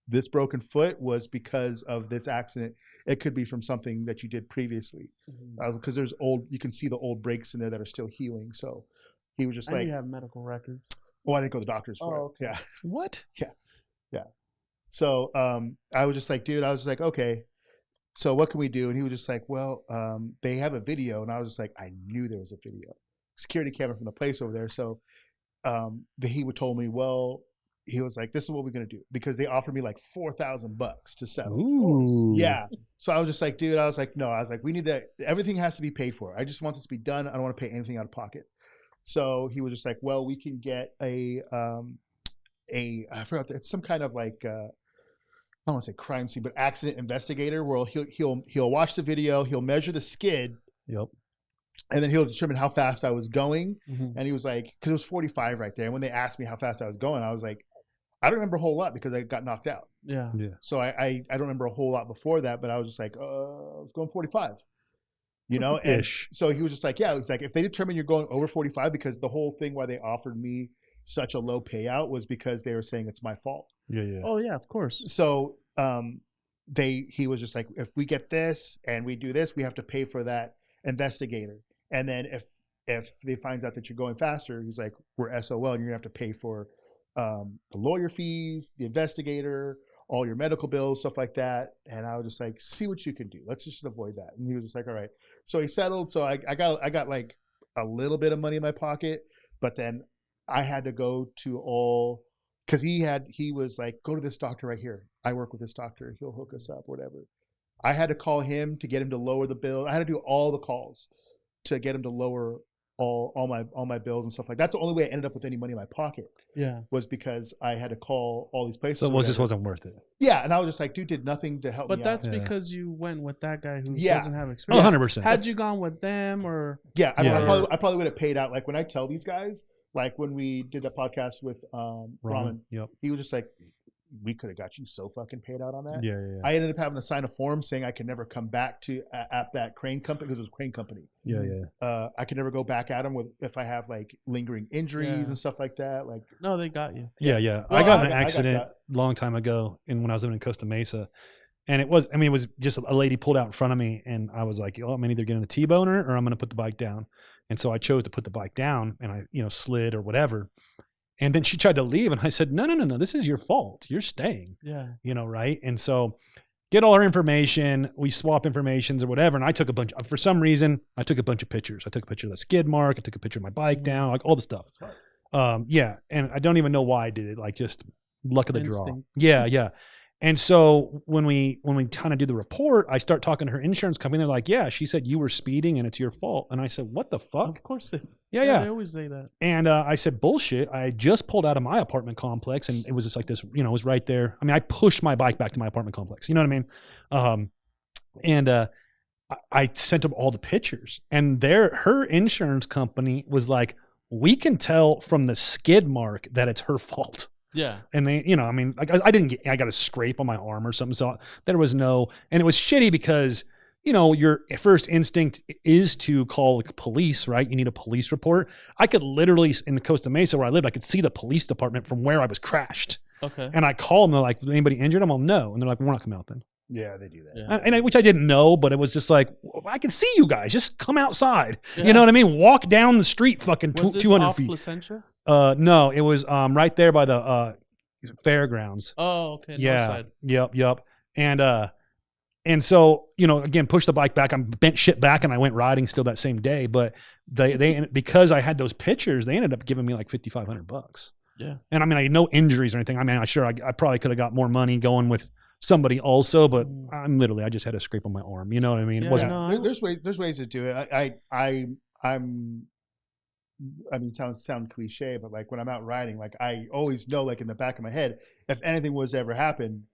this broken foot was because of this accident. It could be from something that you did previously. Because there's you can see the old breaks in there that are still healing. So he was just like, you have medical records. Oh, I didn't go to the doctors for it. Okay. Yeah. What? Yeah. So I was just like, dude, I was like, okay. so what can we do? And he was just like, well, they have a video. And I was just like, I knew there was a video. Security camera from the place over there. So he would told me, well, he was like, this is what we're going to do. Because they offered me like $4,000 to settle. Ooh. Yeah. So I was just like, dude, I was like, no. I was like, we need that. Everything has to be paid for. I just want this to be done. I don't want to pay anything out of pocket. So he was just like, well, we can get I forgot, it's some kind of like, I don't want to say crime scene, but accident investigator where he'll watch the video, he'll measure the skid. Yep. And then he'll determine how fast I was going. Mm-hmm. And he was like, because it was 45 right there. And when they asked me how fast I was going, I was like, I don't remember a whole lot because I got knocked out. Yeah. So I don't remember a whole lot before that, but I was just like, I was going 45. You know? And so he was just like, yeah, it's like if they determine you're going over 45, because the whole thing why they offered me such a low payout was because they were saying it's my fault. Yeah, yeah. Oh yeah, of course. So he was just like, if we get this and we do this, we have to pay for that investigator. And then if they finds out that you're going faster, he's like, we're SOL, and you're gonna have to pay for the lawyer fees, the investigator, all your medical bills, stuff like that. And I was just like, see what you can do. Let's just avoid that. And he was just like, all right. So he settled. So I got like a little bit of money in my pocket, but then I had to go to all, because he was like, go to this doctor right here. I work with this doctor. He'll hook us up, whatever. I had to call him to get him to lower the bill. I had to do all the calls to get him to lower all my bills and stuff like that. That's the only way I ended up with any money in my pocket. Yeah. Was because I had to call all these places. So it just wasn't worth it. Yeah. And I was just like, dude did nothing to help me But that's out. because you went with that guy who Yeah. doesn't have experience. 100%. Had you gone with them or Yeah, I probably would have paid out. Like when I tell these guys, like when we did that podcast with Ramen, Yep. he was just like, we could have got you so fucking paid out on that. Yeah, yeah, yeah. I ended up having to sign a form saying I could never come back to at that crane company, because it was a crane company. Yeah, yeah. I could never go back at them if I have like lingering injuries and stuff like that. Like, no, they got you. Yeah, yeah. Well, I got in an accident a long time ago when I was living in Costa Mesa. And it was just a lady pulled out in front of me, and I was like, oh, I'm either getting a T-boner or I'm going to put the bike down. And so I chose to put the bike down, and I, slid or whatever. And then she tried to leave, and I said, no, this is your fault. You're staying. Yeah. Right? And so get all our information, we swap informations or whatever. And I took for some reason, I took a bunch of pictures. I took a picture of the skid mark. I took a picture of my bike down, like all the stuff. Yeah. And I don't even know why I did it. Like just luck of the draw. Yeah. Yeah. And so when we kind of do the report, I start talking to her insurance company. They're like, yeah, she said you were speeding and it's your fault. And I said, what the fuck? Of course they. Yeah. They always say that. And I said, bullshit. I just pulled out of my apartment complex, and it was just like this, it was right there. I mean, I pushed my bike back to my apartment complex. You know what I mean? And I sent them all the pictures, and her insurance company was like, we can tell from the skid mark that it's her fault. Yeah. And they, I got a scrape on my arm or something. So there was and it was shitty because, your first instinct is to call the police, right? You need a police report. I could literally, in Costa Mesa where I lived, I could see the police department from where I was crashed. Okay. And I call them, they're like, anybody injured? I'm all, no. And they're like, we're not coming out then. Yeah, they do that. Yeah. Which I didn't know, but it was just like, I can see you guys. Just come outside. Yeah. You know what I mean? Walk down the street fucking 200 feet. Placentia? No, it was right there by the fairgrounds. Oh, okay. Yeah. North side. Yep. And so, again, pushed the bike back. I bent shit back, and I went riding still that same day. But they because I had those pictures, they ended up giving me like $5,500. Yeah. And I had no injuries or anything. I probably could have got more money going with somebody also, but I just had a scrape on my arm. You know what I mean? Yeah, it wasn't. There's ways to do it. Sound cliche, but like when I'm out riding, like I always know, like in the back of my head, if anything was to ever happen,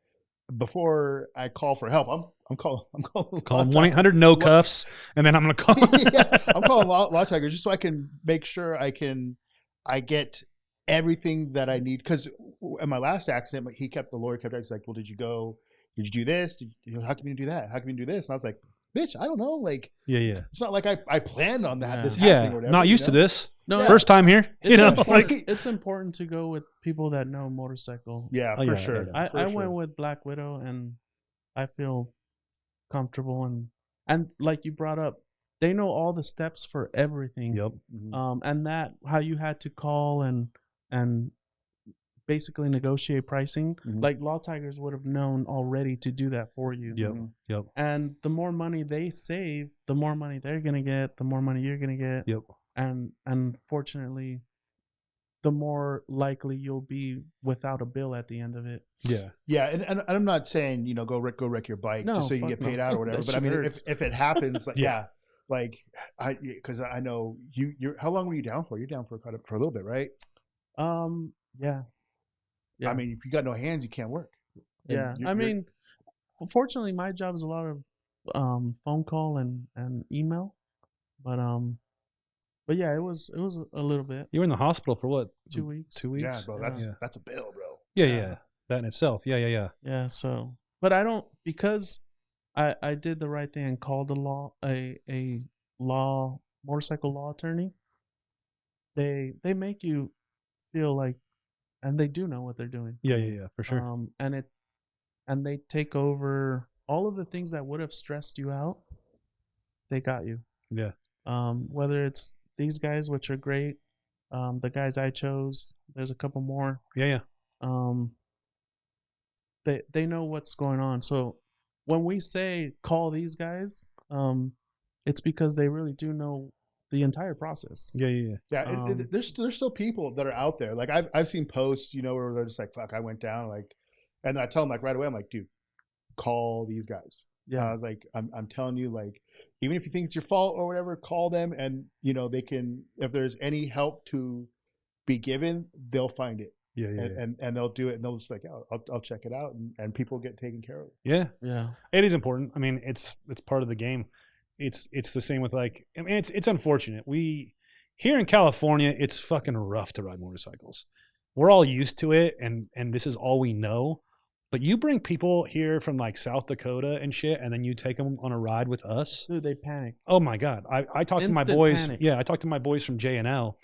before I call for help, I'm calling 1-800 no cuffs, and then I'm gonna call. Yeah, I'm calling Law Tigers just so I can make sure I get everything that I need. Because in my last accident, the lawyer kept asking, like, well, did you do this? How come you do that? How come you do this? And I was like, bitch, I don't know. Like, yeah. It's not like I planned on that. Yeah. This happening or whatever. Not used to this. No, first time here. It's important to go with people that know motorcycle. Yeah, for sure. I went with Black Widow, and I feel comfortable, and like you brought up, they know all the steps for everything. Yep. And that how you had to call and basically negotiate pricing. Like Law Tigers would have known already to do that for you. Yep. And the more money they save, the more money they're gonna get, the more money you're gonna get. Yep. And unfortunately, the more likely you'll be without a bill at the end of it. Yeah. Yeah, and I'm not saying, go wreck your bike just so you can get paid out or whatever. But I mean, if it happens, like because I know you're. How long were you down for? You're down for a little bit, right? Yeah. I mean, if you got no hands, you can't work. Yeah. I mean, fortunately, my job is a lot of phone call and email, but yeah, it was a little bit. You were in the hospital for what? 2 weeks. 2 weeks. Yeah, bro. That's a bill, bro. Yeah. That in itself. Yeah. Yeah. So, but I don't, because I did the right thing and called a motorcycle law attorney. They make you feel like, and they do know what they're doing. Yeah, for sure. And they take over all of the things that would have stressed you out. They got you. Yeah. Whether it's these guys, which are great, the guys I chose, there's a couple more. Yeah. They know what's going on. So when we say call these guys, it's because they really do know the entire process. Yeah. There's still people that are out there. Like I've seen posts, where they're just like, "Fuck, I went down." Like, and I tell them like right away, I'm like, "Dude, call these guys." Yeah, I was like, I'm telling you, like, even if you think it's your fault or whatever, call them, and they can. If there's any help to be given, they'll find it. Yeah. And they'll do it, and they'll just like, I'll check it out, and people get taken care of. Yeah. It is important. I mean, it's part of the game. It's the same with like, I mean, it's unfortunate. Here in California, it's fucking rough to ride motorcycles. We're all used to it, and this is all we know. But you bring people here from like South Dakota and shit, and then you take them on a ride with us. Dude, they panic. Oh my God. I talked to my boys. Panic. Yeah, I talked to my boys from J&L.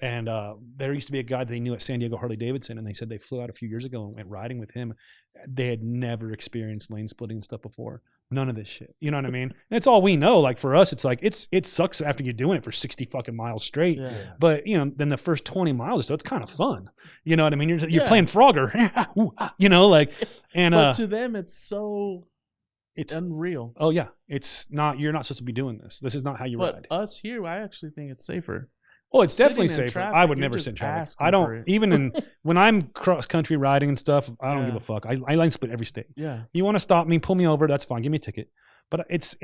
And there used to be a guy they knew at San Diego Harley Davidson, and they said they flew out a few years ago and went riding with him. They had never experienced lane splitting and stuff before. None of this shit. You know what I mean? And it's all we know. Like for us, it's like it sucks after you're doing it for 60 fucking miles straight. Yeah. But then the first 20 miles or so, it's kind of fun. You know what I mean? You're playing Frogger. But to them, it's unreal. Oh yeah, it's not. You're not supposed to be doing this. This is not how you ride. But us here, I actually think it's safer. Oh, it's definitely safer. Traffic, I would never sit in traffic. I don't even when I'm cross country riding and stuff. I don't give a fuck. I lane split every state. Yeah. You want to stop me, pull me over. That's fine. Give me a ticket. But it's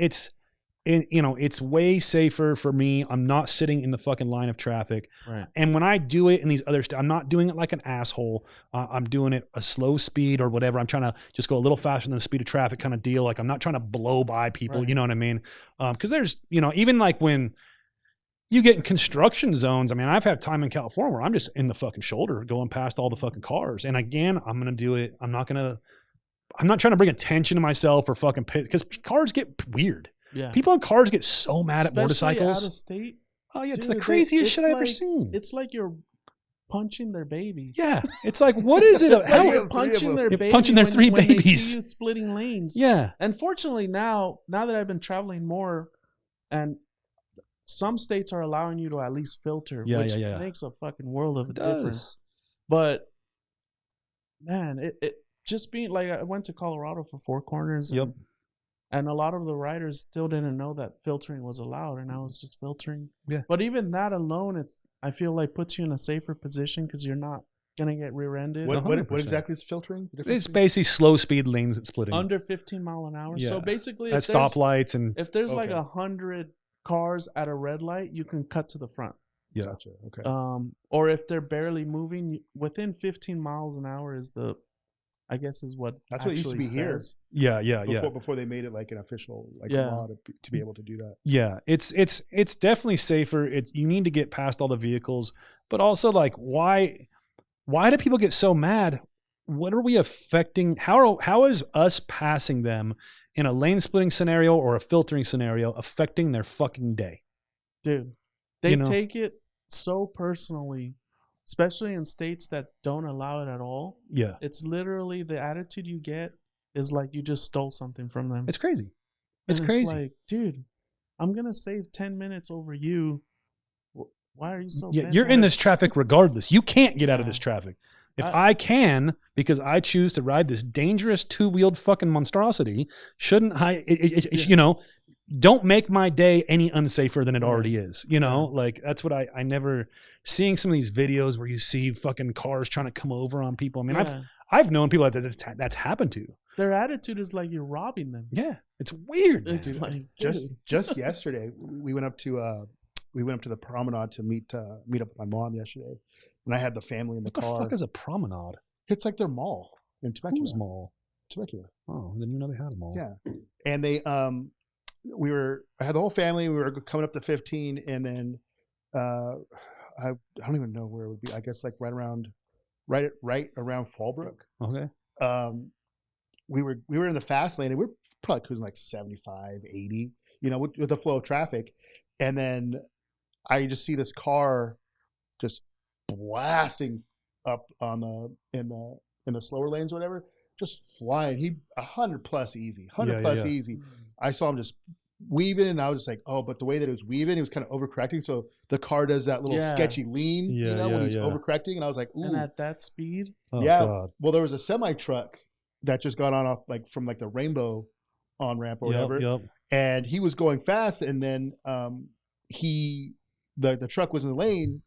way safer for me. I'm not sitting in the fucking line of traffic. Right. And when I do it in these other I'm not doing it like an asshole. I'm doing it a slow speed or whatever. I'm trying to just go a little faster than the speed of traffic kind of deal. Like I'm not trying to blow by people. Right. You know what I mean? Because there's even like when you get in construction zones. I mean, I've had time in California where I'm just in the fucking shoulder going past all the fucking cars. And again, I'm going to do it. I'm not trying to bring attention to myself or fucking pit because cars get weird. Yeah. People in cars get so mad at motorcycles. Out of state. Oh yeah, it's the craziest shit I've ever seen. It's like you're punching their baby. Yeah. It's like, what is it? How you're punching their baby. Punching their three babies. When they see you splitting lanes. Yeah. Unfortunately, now that I've been traveling more and some states are allowing you to at least filter, which makes a fucking world of a difference. But man, it just being like, I went to Colorado for Four Corners. Yep. And a lot of the riders still didn't know that filtering was allowed, and I was just filtering. Yeah. But even that alone, I feel like puts you in a safer position because you're not gonna get rear-ended. What exactly is filtering? It's basically slow speed lanes at splitting under 15 mile an hour. Yeah. So basically, at stoplights and if there's like 100 cars at a red light, you can cut to the front. Yeah. Gotcha. Okay. Or if they're barely moving, within 15 miles an hour is what that's what it used to be says. here. Yeah. Before they made it like an official law to be able to do that. Yeah, it's definitely safer. You need to get past all the vehicles, but also like why do people get so mad? What are we affecting? How is us passing them in a lane splitting scenario or a filtering scenario affecting their fucking day? Dude, they take it so personally, especially in states that don't allow it at all. Yeah. It's literally the attitude you get is like you just stole something from them. It's crazy. It's crazy. Like, dude, I'm going to save 10 minutes over you. Why are you so mad? You're in this traffic regardless. You can't get out of this traffic. If I can, because I choose to ride this dangerous 2-wheeled fucking monstrosity, shouldn't I, you know, don't make my day any unsafer than it already is. You know, like that's what I never, seeing some of these videos where you see fucking cars trying to come over on people. I mean, I've known people that's happened to. Their attitude is like you're robbing them. Yeah. It's weird. It's like just yesterday we went up to the promenade to meet up with my mom yesterday. And I had the family in the car. What the fuck is a promenade? It's like their mall in Temecula. Whose mall? Temecula. Oh, I didn't even know they had a mall. Yeah. And they, I had the whole family. We were coming up to 15, and then I don't even know where it would be. I guess like right around Fallbrook. Okay. We were in the fast lane, and we were probably cruising like 75, 80, you know, with the flow of traffic. And then I just see this car just blasting up on in the slower lanes or whatever, just flying. 100 plus easy. I saw him just weaving, and I was just like, oh, but the way that it was weaving, it was kind of overcorrecting. So the car does that little sketchy lean, when he's overcorrecting. And I was like, ooh. And at that speed? Oh, God. Well, there was a semi truck that just got on off like from like the Rainbow on ramp or whatever. And he was going fast, and then the truck was in the lane.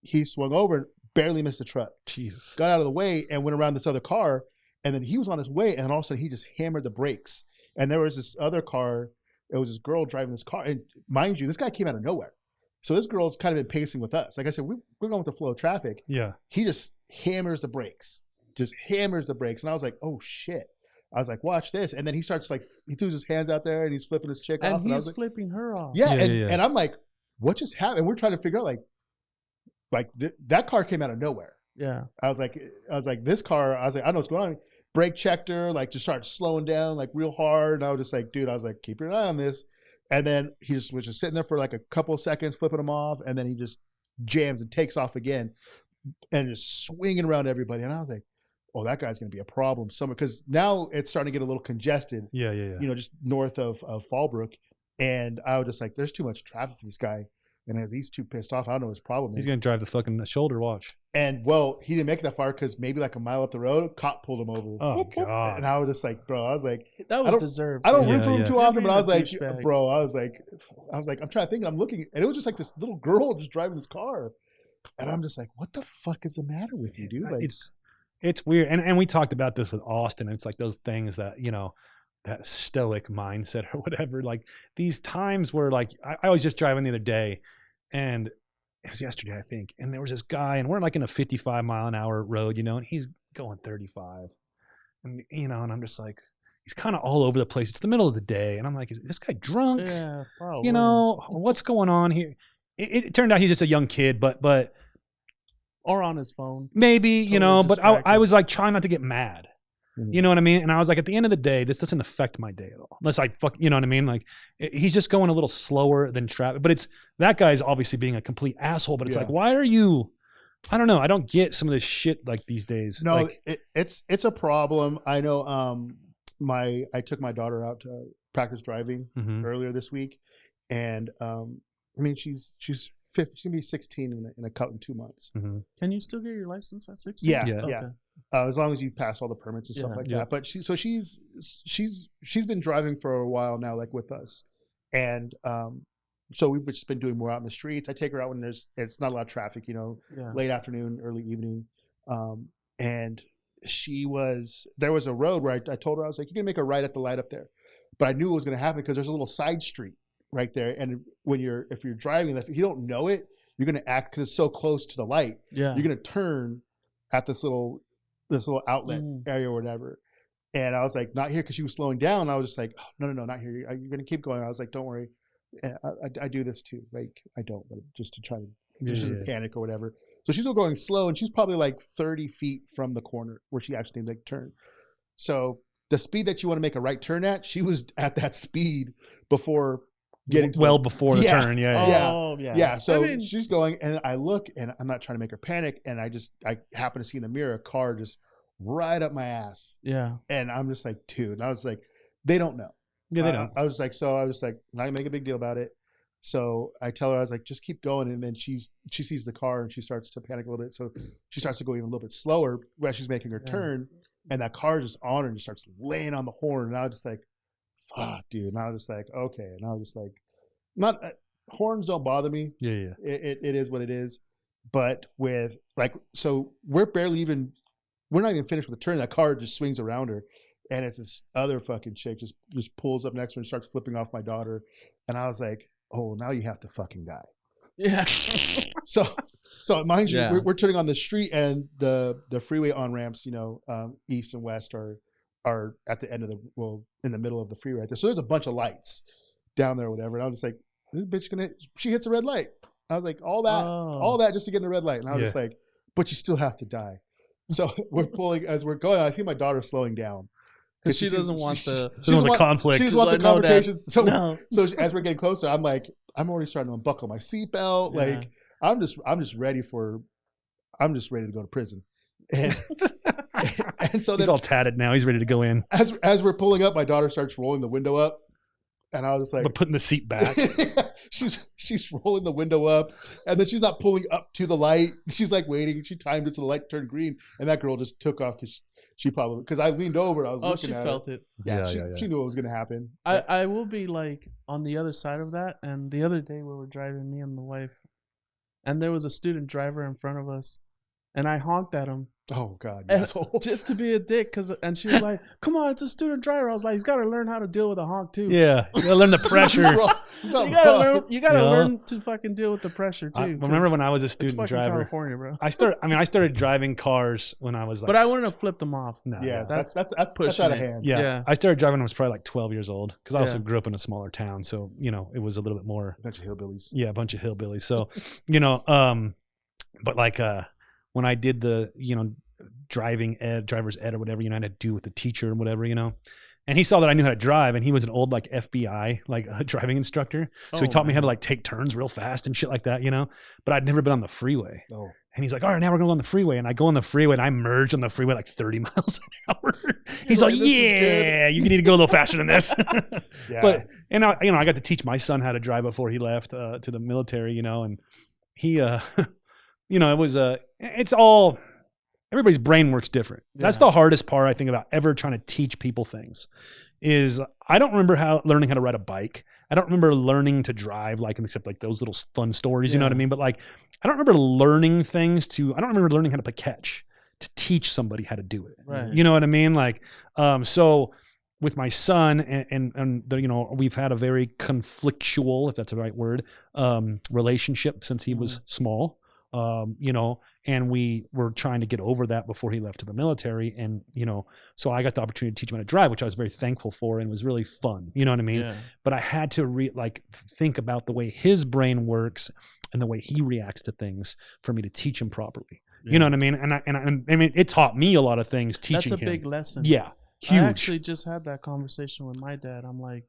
He swung over and barely missed the truck. Jesus. Got out of the way and went around this other car. And then he was on his way, and all of a sudden he just hammered the brakes. And there was this other car. It was this girl driving this car. And mind you, this guy came out of nowhere. So this girl's kind of been pacing with us. Like I said, we're going with the flow of traffic. Yeah. He just hammers the brakes. And I was like, oh, shit. I was like, watch this. And then he starts like, he threw his hands out there, and he's flipping his chick off. And he's like, flipping her off. Yeah. And I'm like, what just happened? And we're trying to figure out that car came out of nowhere. Yeah. I was like, this car, I don't know what's going on. Brake checked her, like just started slowing down like real hard. And I was just like, dude, keep your eye on this. And then he was just sitting there for like a couple of seconds, flipping him off. And then he just jams and takes off again and just swinging around everybody. And I was like, oh, that guy's going to be a problem somewhere. Because now it's starting to get a little congested. Yeah. You know, just north of Fallbrook. And I was just like, there's too much traffic for this guy. And as he's too pissed off, I don't know what his problem is. He's going to drive the fucking shoulder watch. And, well, he didn't make it that far because maybe like a mile up the road, a cop pulled him over. Oh, God. And I was just like, bro, that was deserved. I don't root for him too often, but I was like, bro, I was like, I'm trying to think, and I'm looking, and it was just like this little girl just driving this car. And I'm just like, what the fuck is the matter with you, dude? Like, it's weird. And we talked about this with Austin. It's like those things that, you know, that stoic mindset or whatever. Like these times where like, I was just driving the other day, and it was yesterday, I think. And there was this guy, and we're like in a 55-mile-an-hour road, you know, and he's going 35. And, you know, and I'm just like, he's kind of all over the place. It's the middle of the day. And I'm like, is this guy drunk? Yeah, probably. You know, what's going on here? It turned out he's just a young kid, but or on his phone. Maybe, totally, you know, but distracted. I was like trying not to get mad. Mm-hmm. You know what I mean? And I was like, at the end of the day, this doesn't affect my day at all. Unless I you know what I mean? Like he's just going a little slower than traffic. But that guy's obviously being a complete asshole, but it's like, why are you, I don't know. I don't get some of this shit like these days. No, like, it's a problem. I know I took my daughter out to practice driving earlier this week. And I mean, she's gonna be 16 in 2 months. Mm-hmm. Can you still get your license at 16? Yeah. Okay. As long as you pass all the permits and stuff like that. But she's been driving for a while now, like with us, and so we've just been doing more out in the streets. I take her out when it's not a lot of traffic, you know, late afternoon, early evening, and there was a road where I told her, I was like, you're gonna make a right at the light up there, but I knew it was gonna happen because there's a little side street right there, and if you're driving, if you don't know it, you're gonna act because it's so close to the light. Yeah, you're gonna turn at this little outlet area or whatever. And I was like, not here, because she was slowing down. I was just like, oh, no, not here. You're going to keep going. I was like, don't worry. I do this too. Like, I don't, but just to try to just panic or whatever. So she's still going slow, and she's probably like 30 feet from the corner where she actually needs to turn. So the speed that you want to make a right turn at, she was at that speed before getting before the turn. Yeah. So she's going, and I look, and I'm not trying to make her panic, and I happen to see in the mirror a car just right up my ass. Yeah. And I'm just like, dude. And I was like, they don't know. Yeah, they don't. I was like, not gonna make a big deal about it. So I tell her, I was like, just keep going. And then she sees the car and she starts to panic a little bit. So she starts to go even a little bit slower while she's making her turn. And that car is just on her and just starts laying on the horn. And I was just like, fuck, dude. And I was just like, okay. And I was just like, horns don't bother me. Yeah. It is what it is. But with like, so we're not even finished with the turn. That car just swings around her. And it's this other fucking chick just pulls up next to her and starts flipping off my daughter. And I was like, oh, now you have to fucking die. Yeah. So mind you, we're turning on the street and the freeway on ramps, east and west are at the end of in the middle of the freeway right there. So there's a bunch of lights down there or whatever. And I was just like, this bitch she hits a red light. I was like, all that just to get in a red light. And I was just like, but you still have to die. So we're pulling as we're going. I see my daughter slowing down. Because she doesn't want the conflict. She doesn't want the confrontations. So as we're getting closer, I'm like, I'm already starting to unbuckle my seatbelt. Yeah. Like I'm just ready to go to prison. And so he's all tatted now. He's ready to go in. As we're pulling up, my daughter starts rolling the window up. And I was just like, but putting the seat back. she's rolling the window up, and then she's not pulling up to the light. She's like waiting. She timed it to the light turned green, and that girl just took off because I leaned over. I was looking at her. She felt it. Yeah, she knew what was going to happen. I will be like on the other side of that. And the other day we were driving, me and the wife, and there was a student driver in front of us, and I honked at him. Oh God, just to be a dick, and she was like, "Come on, it's a student driver." I was like, "He's got to learn how to deal with a honk too." Yeah, you gotta learn the pressure. You gotta learn to fucking deal with the pressure too. I remember when I was a student driver. California, bro. I started driving cars when I was like. But I wouldn't have flipped them off. No, yeah, that's out of hand. Yeah, I started driving when I was probably like 12 years old because I also grew up in a smaller town, so it was a little bit more. A bunch of hillbillies. Yeah, a bunch of hillbillies. So, but like when I did the driver's ed or whatever, I had to do with the teacher and whatever, and he saw that I knew how to drive, and he was an old like FBI driving instructor, so he taught me how to like take turns real fast and shit like that, but I'd never been on the freeway. And he's like, all right, now we're going to go on the freeway. And I go on the freeway and I merge on the freeway like 30 miles an hour. He's like, yeah, you need to go a little faster than this. But, and I got to teach my son how to drive before he left to the military, and he, it's all, everybody's brain works different. Yeah. That's the hardest part, I think, about ever trying to teach people things is I don't remember learning how to ride a bike. I don't remember learning to drive, except like those little fun stories, you know what I mean? But I don't remember learning things I don't remember learning how to play catch to teach somebody how to do it. Right. You know what I mean? So with my son and we've had a very conflictual, if that's the right word, relationship since he was small. And we were trying to get over that before he left to the military. And, so I got the opportunity to teach him how to drive, which I was very thankful for and was really fun. You know what I mean? Yeah. But I had to think about the way his brain works and the way he reacts to things for me to teach him properly. Yeah. You know what I mean? And I mean, it taught me a lot of things teaching him. That's a big lesson. Yeah. Huge. I actually just had that conversation with my dad. I'm like,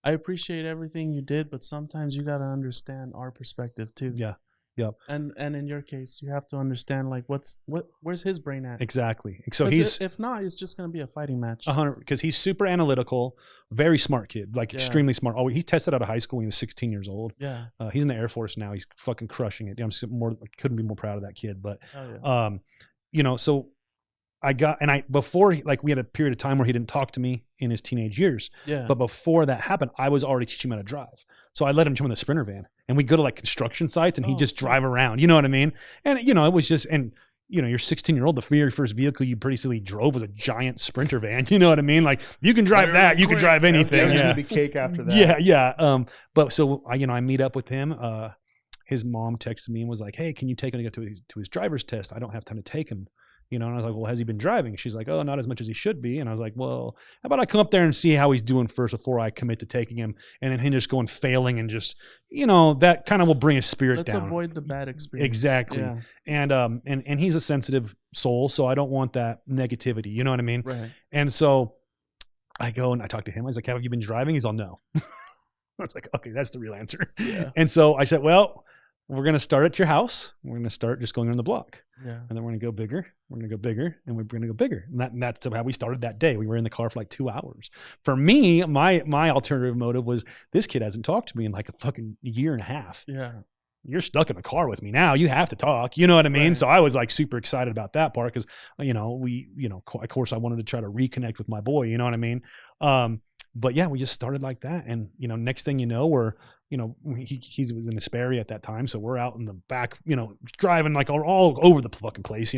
I appreciate everything you did, but sometimes you got to understand our perspective too. Yeah. Yep. And in your case, you have to understand where's his brain at? Exactly. So if not, it's just going to be a fighting match. 100, because he's super analytical, very smart kid, extremely smart. Oh, he tested out of high school when he was 16 years old. Yeah. He's in the Air Force now. He's fucking crushing it. Couldn't be more proud of that kid. But so before we had a period of time where he didn't talk to me in his teenage years. Yeah. But before that happened, I was already teaching him how to drive. So I let him jump in the Sprinter van and we'd go to construction sites and he'd just drive around. You know what I mean? And, it was just, and, you're 16-year-old, the very first vehicle you basically drove was a giant Sprinter van. You know what I mean? You can drive that, you can drive anything. Yeah. Gonna be cake after that. Yeah. Yeah. But so I meet up with him. His mom texted me and was like, hey, can you take him to get to his driver's test? I don't have time to take him. And I was like, well, has he been driving? She's like, oh, not as much as he should be. And I was like, well, how about I come up there and see how he's doing first before I commit to taking him? And then him just going failing and just, that kind of will bring his spirit down. Let's avoid the bad experience. Exactly. Yeah. And he's a sensitive soul, so I don't want that negativity. You know what I mean? Right. And so I go and I talk to him. I was like, have you been driving? He's all, no. I was like, okay, that's the real answer. Yeah. And so I said, well, we're going to start at your house. We're going to start just going on the block. Yeah. And then we're going to go bigger. We're going to go bigger, and we're going to go bigger. And that's how we started that day. We were in the car for like 2 hours. For me, my alternative motive was, this kid hasn't talked to me in like a fucking year and a half. Yeah. You're stuck in the car with me now. You have to talk. You know what I mean? Right. So I was like super excited about that part because, of course I wanted to try to reconnect with my boy. You know what I mean? But yeah, we just started like that. And, next thing you know, he was in Hesperia at that time. So we're out in the back, driving like all over the fucking place,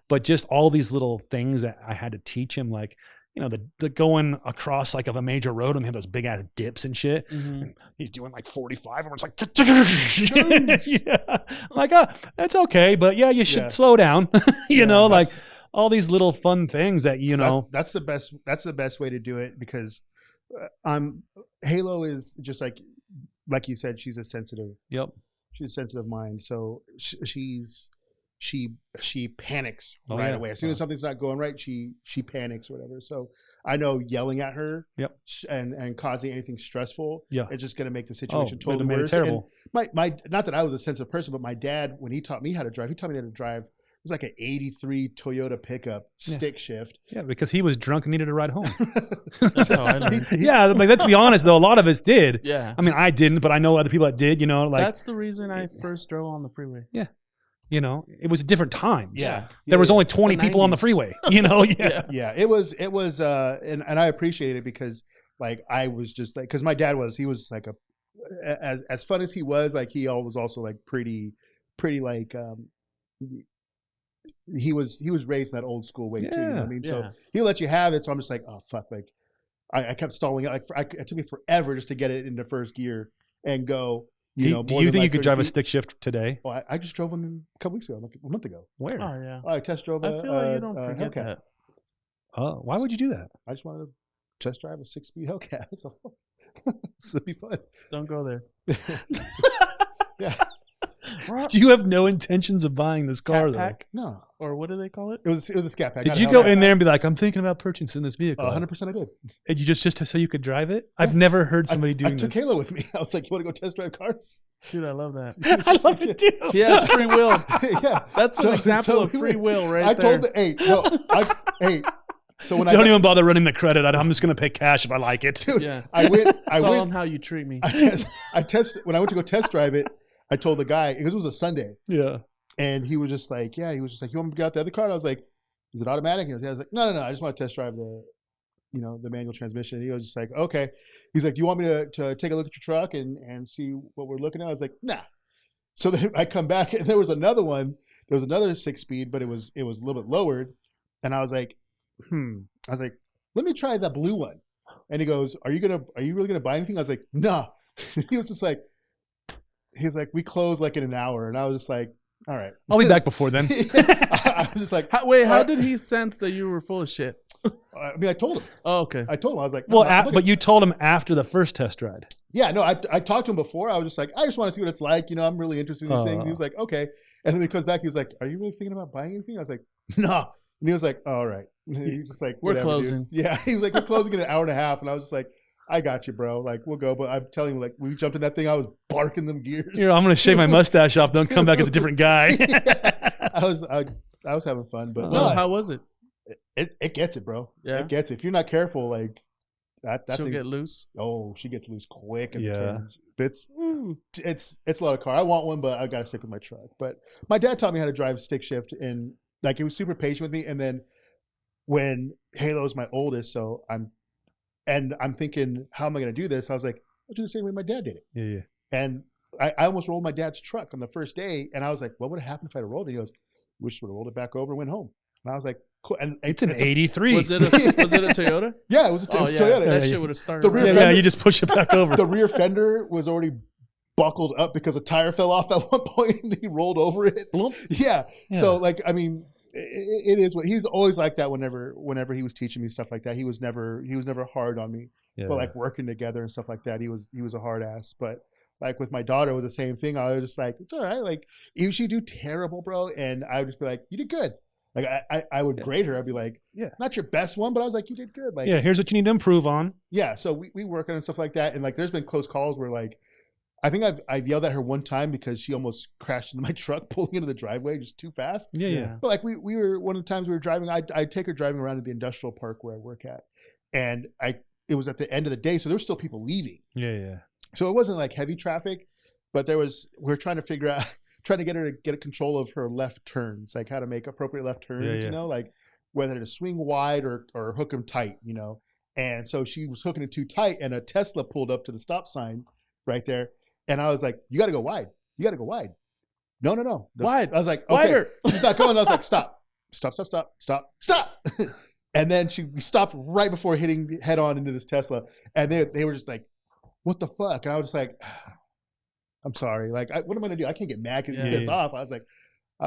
but just all these little things that I had to teach him, like, the going across like of a major road and have those big ass dips and shit. Mm-hmm. And he's doing like 45 and it's like, yeah, like, that's okay. But yeah, you should slow down, like all these little fun things that, that's the best way to do it, because Halo is just like you said, she's a sensitive mind. So she panics right away. As soon as something's not going right, she panics or whatever. So I know yelling at her and causing anything stressful is just going to make the situation totally worse. Terrible. And my not that I was a sensitive person, but my dad, when he taught me how to drive, it was like an 83 Toyota pickup stick shift. Yeah, because he was drunk and needed a ride home. That's how I learned. Like, let's be honest, though. A lot of us did. Yeah. I mean, I didn't, but I know other people that did, like. That's the reason I first drove on the freeway. Yeah. It was a different time. Yeah. There was only 20 people on the freeway, Yeah. Yeah. It was, and I appreciate it because, like, I was just like, because my dad he was like as fun as he was, like, he was also like pretty like, he was raised in that old school way too. You know what I mean? So he'll let you have it. So I'm just like, oh fuck, like I kept stalling it. Like it took me forever just to get it into first gear and go. Do you think you could drive a stick shift today? Well, I just drove one a couple weeks ago, like a month ago. Where? Oh yeah. I test drove. I feel like you don't forget that. Oh, why would you do that? I just wanted to test drive a 6-speed Hellcat. So it'd be fun. Don't go there. Yeah. Do you have no intentions of buying this car, though? No. Or what do they call it? It was a Scat Pack. Did you go in there and be like, I'm thinking about purchasing this vehicle? 100% I did. And you just so you could drive it? Yeah. I've never heard somebody doing this. I took Halo with me. I was like, you want to go test drive cars? Dude, I love that. I love it too. He has free will. Yeah. That's an example of free will right there. So when don't even bother running the credit. I'm just going to pay cash if I like it. Dude, yeah. I went on how you treat me. When I went to go test drive it, I told the guy, because it was a Sunday. Yeah. And he was just like, you want me to get out the other car? And I was like, is it automatic? And I was like, no, I just want to test drive the manual transmission. And he was just like, okay. He's like, do you want me to take a look at your truck and see what we're looking at? I was like, nah. So then I come back and there was another one. There was another 6-speed, but it was a little bit lowered. And I was like, I was like, let me try that blue one. And he goes, are you really gonna buy anything? I was like, nah. He was just like, we close like in an hour. And I was just like, all right. I'll be back before then. I was just like, how did he sense that you were full of shit? I mean, I told him. Oh, okay. I told him. I was like, but you told him after the first test ride. Yeah, no, I talked to him before. I was just like, I just want to see what it's like. I'm really interested in these things. He was like, okay. And then he comes back. He was like, are you really thinking about buying anything? I was like, no. And he was like, all right. And he was just like, we're closing. Dude. Yeah. He was like, we're closing in an hour and a half. And I was just like, I got you, bro. Like, we'll go. But I'm telling you, like, when we jumped in that thing, I was barking them gears. I'm going to shave my mustache off. Don't come back as a different guy. Yeah. I was having fun. But how was it? It gets it, bro. Yeah. It gets it. If you're not careful, like, she'll get loose. Oh, she gets loose quick. It's a lot of car. I want one, but I got to stick with my truck. But my dad taught me how to drive stick shift, and like, he was super patient with me. And then when Halo's my oldest, so I'm thinking, how am I going to do this? I was like, I'll do the same way my dad did it. Yeah. And I almost rolled my dad's truck on the first day. And I was like, what would have happened if I had rolled it? He goes, we should have rolled it back over and went home. And I was like, cool. And it's an 83. Was it a Toyota? Yeah, it was a Toyota. That shit would have started. You just push it back over. The rear fender was already buckled up because a tire fell off at one point and he rolled over it. Bloop. Yeah. So, like, I mean, it is what he's always like that. Whenever he was teaching me stuff like that, he was never hard on me. Yeah. But like working together and stuff like that, he was a hard ass. But like with my daughter, it was the same thing. I was just like, it's all right. Like, if she do terrible, bro, and I would just be like, you did good. Like, I would grade her. I'd be like, not your best one, but I was like, you did good. Like, here's what you need to improve on. Yeah. So we work on and stuff like that. And like, there's been close calls where like I think I've yelled at her one time because she almost crashed into my truck pulling into the driveway just too fast. Yeah. But like we were one of the times we were driving, I'd take her driving around to the industrial park where I work at, and it was at the end of the day, so there were still people leaving. Yeah. So it wasn't like heavy traffic, but we were trying to figure out, trying to get her to get a control of her left turns, like how to make appropriate left turns, you know, like whether to swing wide or hook them tight, you know. And so she was hooking it too tight, and a Tesla pulled up to the stop sign right there. And I was like, you got to go wide. You got to go wide. No. Wide. I was like, okay. Wider. She's not going. I was like, stop. And then we stopped right before hitting head on into this Tesla. And they were just like, what the fuck? And I was just like, I'm sorry. Like, what am I going to do? I can't get mad because he's pissed off. I was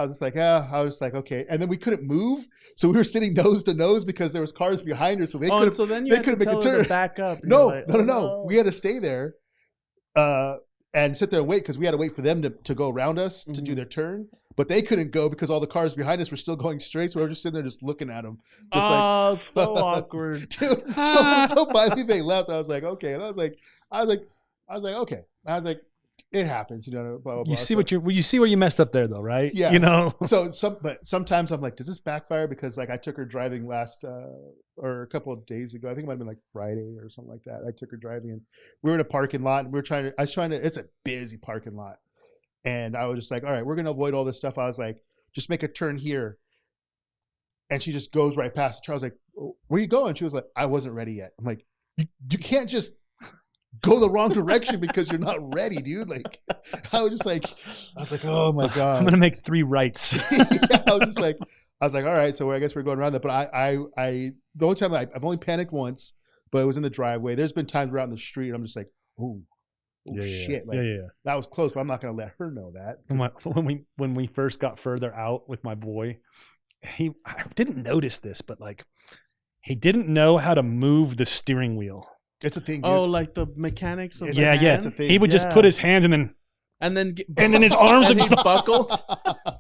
just like, okay. And then we couldn't move. So we were sitting nose to nose because there was cars behind her. So they couldn't, so then you had to tell her to back up. No. We had to stay there. And sit there and wait because we had to wait for them to go around us to do their turn. But they couldn't go because all the cars behind us were still going straight. So we were just sitting there just looking at them. Just so awkward. Dude, until finally they left, I was like, okay. And I was like, okay. I was like, it happens, you know. Blah, blah, blah. You see you see where you messed up there, though, right? Yeah. You know. But sometimes I'm like, does this backfire? Because like I took her driving or a couple of days ago. I think it might have been like Friday or something like that. I took her driving, and we were in a parking lot, and I was trying to. It's a busy parking lot, and I was just like, all right, we're gonna avoid all this stuff. I was like, just make a turn here, and she just goes right past it. I was like, where are you going? She was like, I wasn't ready yet. I'm like, you can't just go the wrong direction because you're not ready, dude. Like, I was like, oh my God. I'm going to make 3 rights. I was like, all right, so I guess we're going around that. But the only time I've only panicked once, but it was in the driveway. There's been times we're out in the street, and I'm just like, shit. Like, that was close, but I'm not going to let her know that. When we first got further out with my boy, I didn't notice this, but like, he didn't know how to move the steering wheel. It's a thing, dude. Oh, like the mechanics of the hand? It's a thing. He would just put his hand and then his arms would buckle.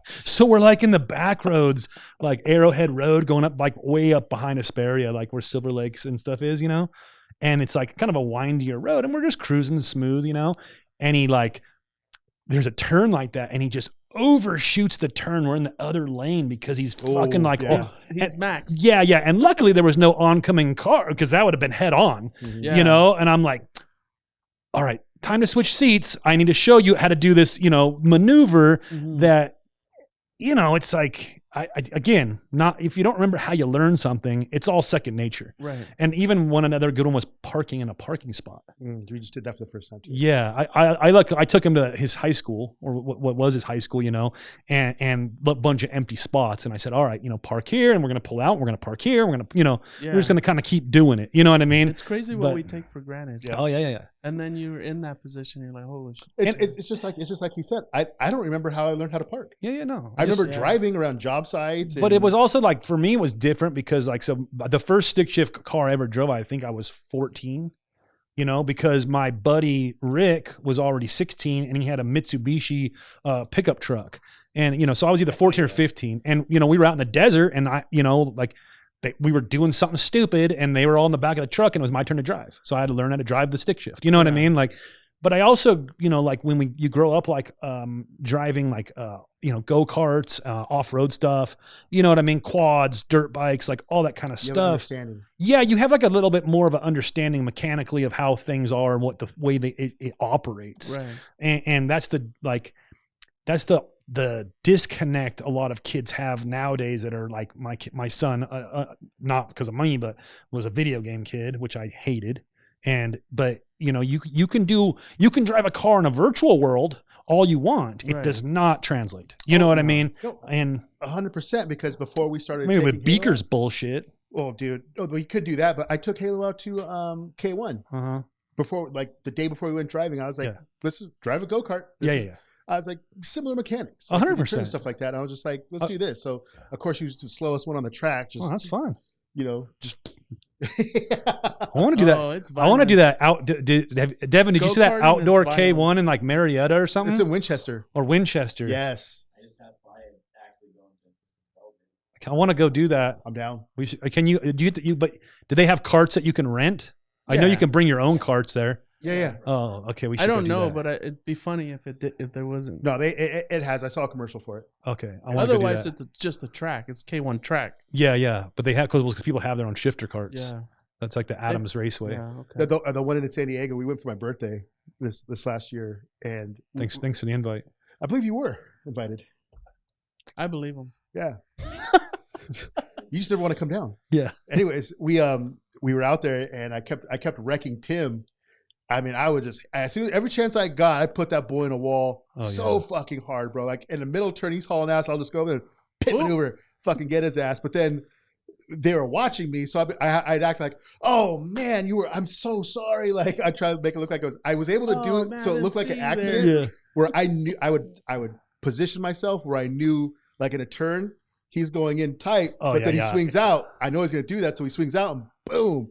So we're like in the back roads, like Arrowhead Road, going up like way up behind Asperia, like where Silver Lakes and stuff is, you know. And it's like kind of a windier road, and we're just cruising smooth, you know. And he like, there's a turn like that, and he just overshoots the turn. We're in the other lane because he's fucking like, he's max. Yeah. And luckily there was no oncoming car because that would have been head on, you know? And I'm like, all right, time to switch seats. I need to show you how to do this, you know, maneuver that, you know, it's like, again, not if you don't remember how you learn something, it's all second nature. Right. And even another good one was parking in a parking spot. We just did that for the first time too. Yeah, I took him to his high school, or what was his high school, you know, and a bunch of empty spots. And I said, all right, you know, park here, and we're gonna pull out. We're gonna park here. We're gonna, you know, we're just gonna kind of keep doing it. You know what I mean? It's crazy what we take for granted. Yeah. Oh yeah. And then you're in that position, you're like, holy shit. It's just like he said. I don't remember how I learned how to park. Yeah, no. I remember driving around job sites. But it was also like, for me, it was different because like, so the first stick shift car I ever drove, I think I was 14, you know, because my buddy Rick was already 16 and he had a Mitsubishi pickup truck. And, you know, so I was either 14 or 15, and, you know, we were out in the desert, and I, you know, like we were doing something stupid, and they were all in the back of the truck, and it was my turn to drive. So I had to learn how to drive the stick shift. You know what I mean? Like, but I also, you know, like when you grow up, like driving like, you know, go-karts, off-road stuff, you know what I mean? Quads, dirt bikes, like all that kind of stuff. Yeah, you have like a little bit more of an understanding mechanically of how things are and what the way it operates. Right. And that's the disconnect a lot of kids have nowadays that are like my son, not because of me, but was a video game kid, which I hated. But you know, you can drive a car in a virtual world all you want. It does not translate. You know what I mean? No. And 100%, because before we started, maybe with Beaker's bullshit. Oh, dude, we could do that, but I took Halo out to K1 before, like the day before we went driving. I was like, let's just drive a go-kart. I was like, similar mechanics, 100% stuff like that. And I was just like, let's do this. So of course, she was the slowest one on the track. Just, that's fun. You know, just. I want to do that. I want to do that out. Devin, did you see that outdoor K1 in like Marietta or something? It's in Winchester. Or Winchester. Yes. I just passed by it actually going I to. want to go do that. I'm down. We should, can you but do they have carts that you can rent? I know you can bring your own carts there. Yeah. Oh, okay. We should I don't go do know, that. but it'd be funny if if there wasn't. No, it has. I saw a commercial for it. Okay. I want to go do Otherwise, that. it's just a track. It's K1 track. Yeah. But they have because people have their own shifter carts. Yeah. That's like the Adams Raceway. Yeah. Okay. The one in San Diego, we went for my birthday this last year, and Thanks for the invite. I believe you were invited. I believe him. Yeah. You just never want to come down. Yeah. Anyways, we were out there, and I kept wrecking Tim. I mean, I would just as soon as every chance I got, I put that boy in a wall fucking hard, bro. Like in the middle turn, he's hauling ass. I'll just go over there, and pit maneuver, fucking get his ass. But then they were watching me, so I'd act like, "Oh man, I'm so sorry." Like I try to make it look like I was able to do it, so it looked like an accident. Where I knew I would position myself where I knew, like in a turn, he's going in tight, but then he swings out. I know he's going to do that, so he swings out and boom,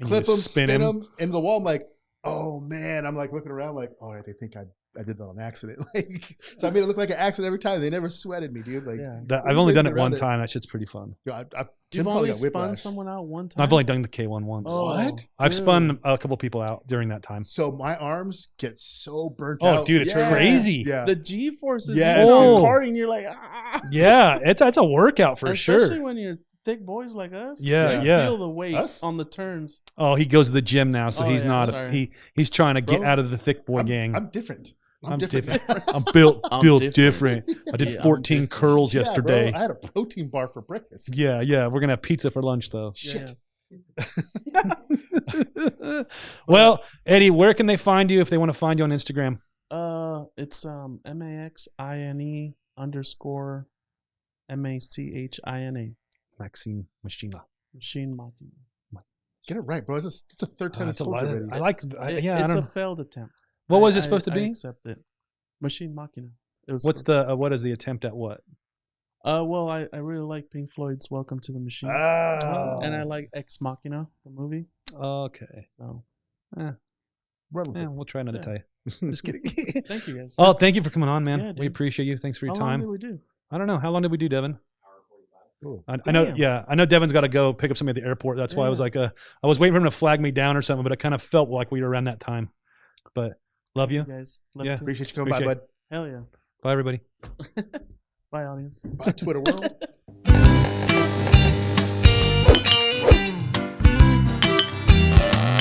clip him, spin him into the wall. I'm like, oh man, I'm like looking around like, oh, they think I did that on accident. Like, so I made it look like an accident every time. They never sweated me, dude. Like, I've only done it one time. That shit's pretty fun. You've only spun someone out one time? I've only done the K1 once. Oh, what? I've spun a couple people out during that time. So my arms get so burnt out. Oh, dude, it's crazy. Yeah. The G-forces. Yes, karting, you're like, ah. Yeah, it's a workout for sure. Especially when you're thick boys like us. Yeah. You feel the weight on the turns. Oh, he goes to the gym now, so he's not. He's trying to get out of the thick boy gang. I'm different. I'm different. I'm built different. I did 14 curls yesterday. Bro, I had a protein bar for breakfast. Yeah. We're gonna have pizza for lunch though. Shit. Well, Eddie, where can they find you if they want to find you on Instagram? It's MAXINE _ MACHINA. Maxine Machina. Machine Machina. Get it right, bro. It's a third time. It's a lot. I like. It's a failed attempt. What was it supposed to be? I accept it. Machine Machina. What is the attempt at what? Well, I really like Pink Floyd's "Welcome to the Machine," and I like Ex Machina, the movie. Okay. So, we'll try another time. Just kidding. Thank you guys. Oh, thank you for coming on, man. Yeah, we appreciate you. Thanks for your time. How long did we do? I don't know. How long did we do, Devin? Cool. I know. Yeah, I know Devin's got to go pick up somebody at the airport. That's why I was like, I was waiting for him to flag me down or something, but I kind of felt like we were around that time. But love you guys. Appreciate you coming by, bud. Hell yeah. Bye, everybody. Bye, audience. Bye, Twitter world.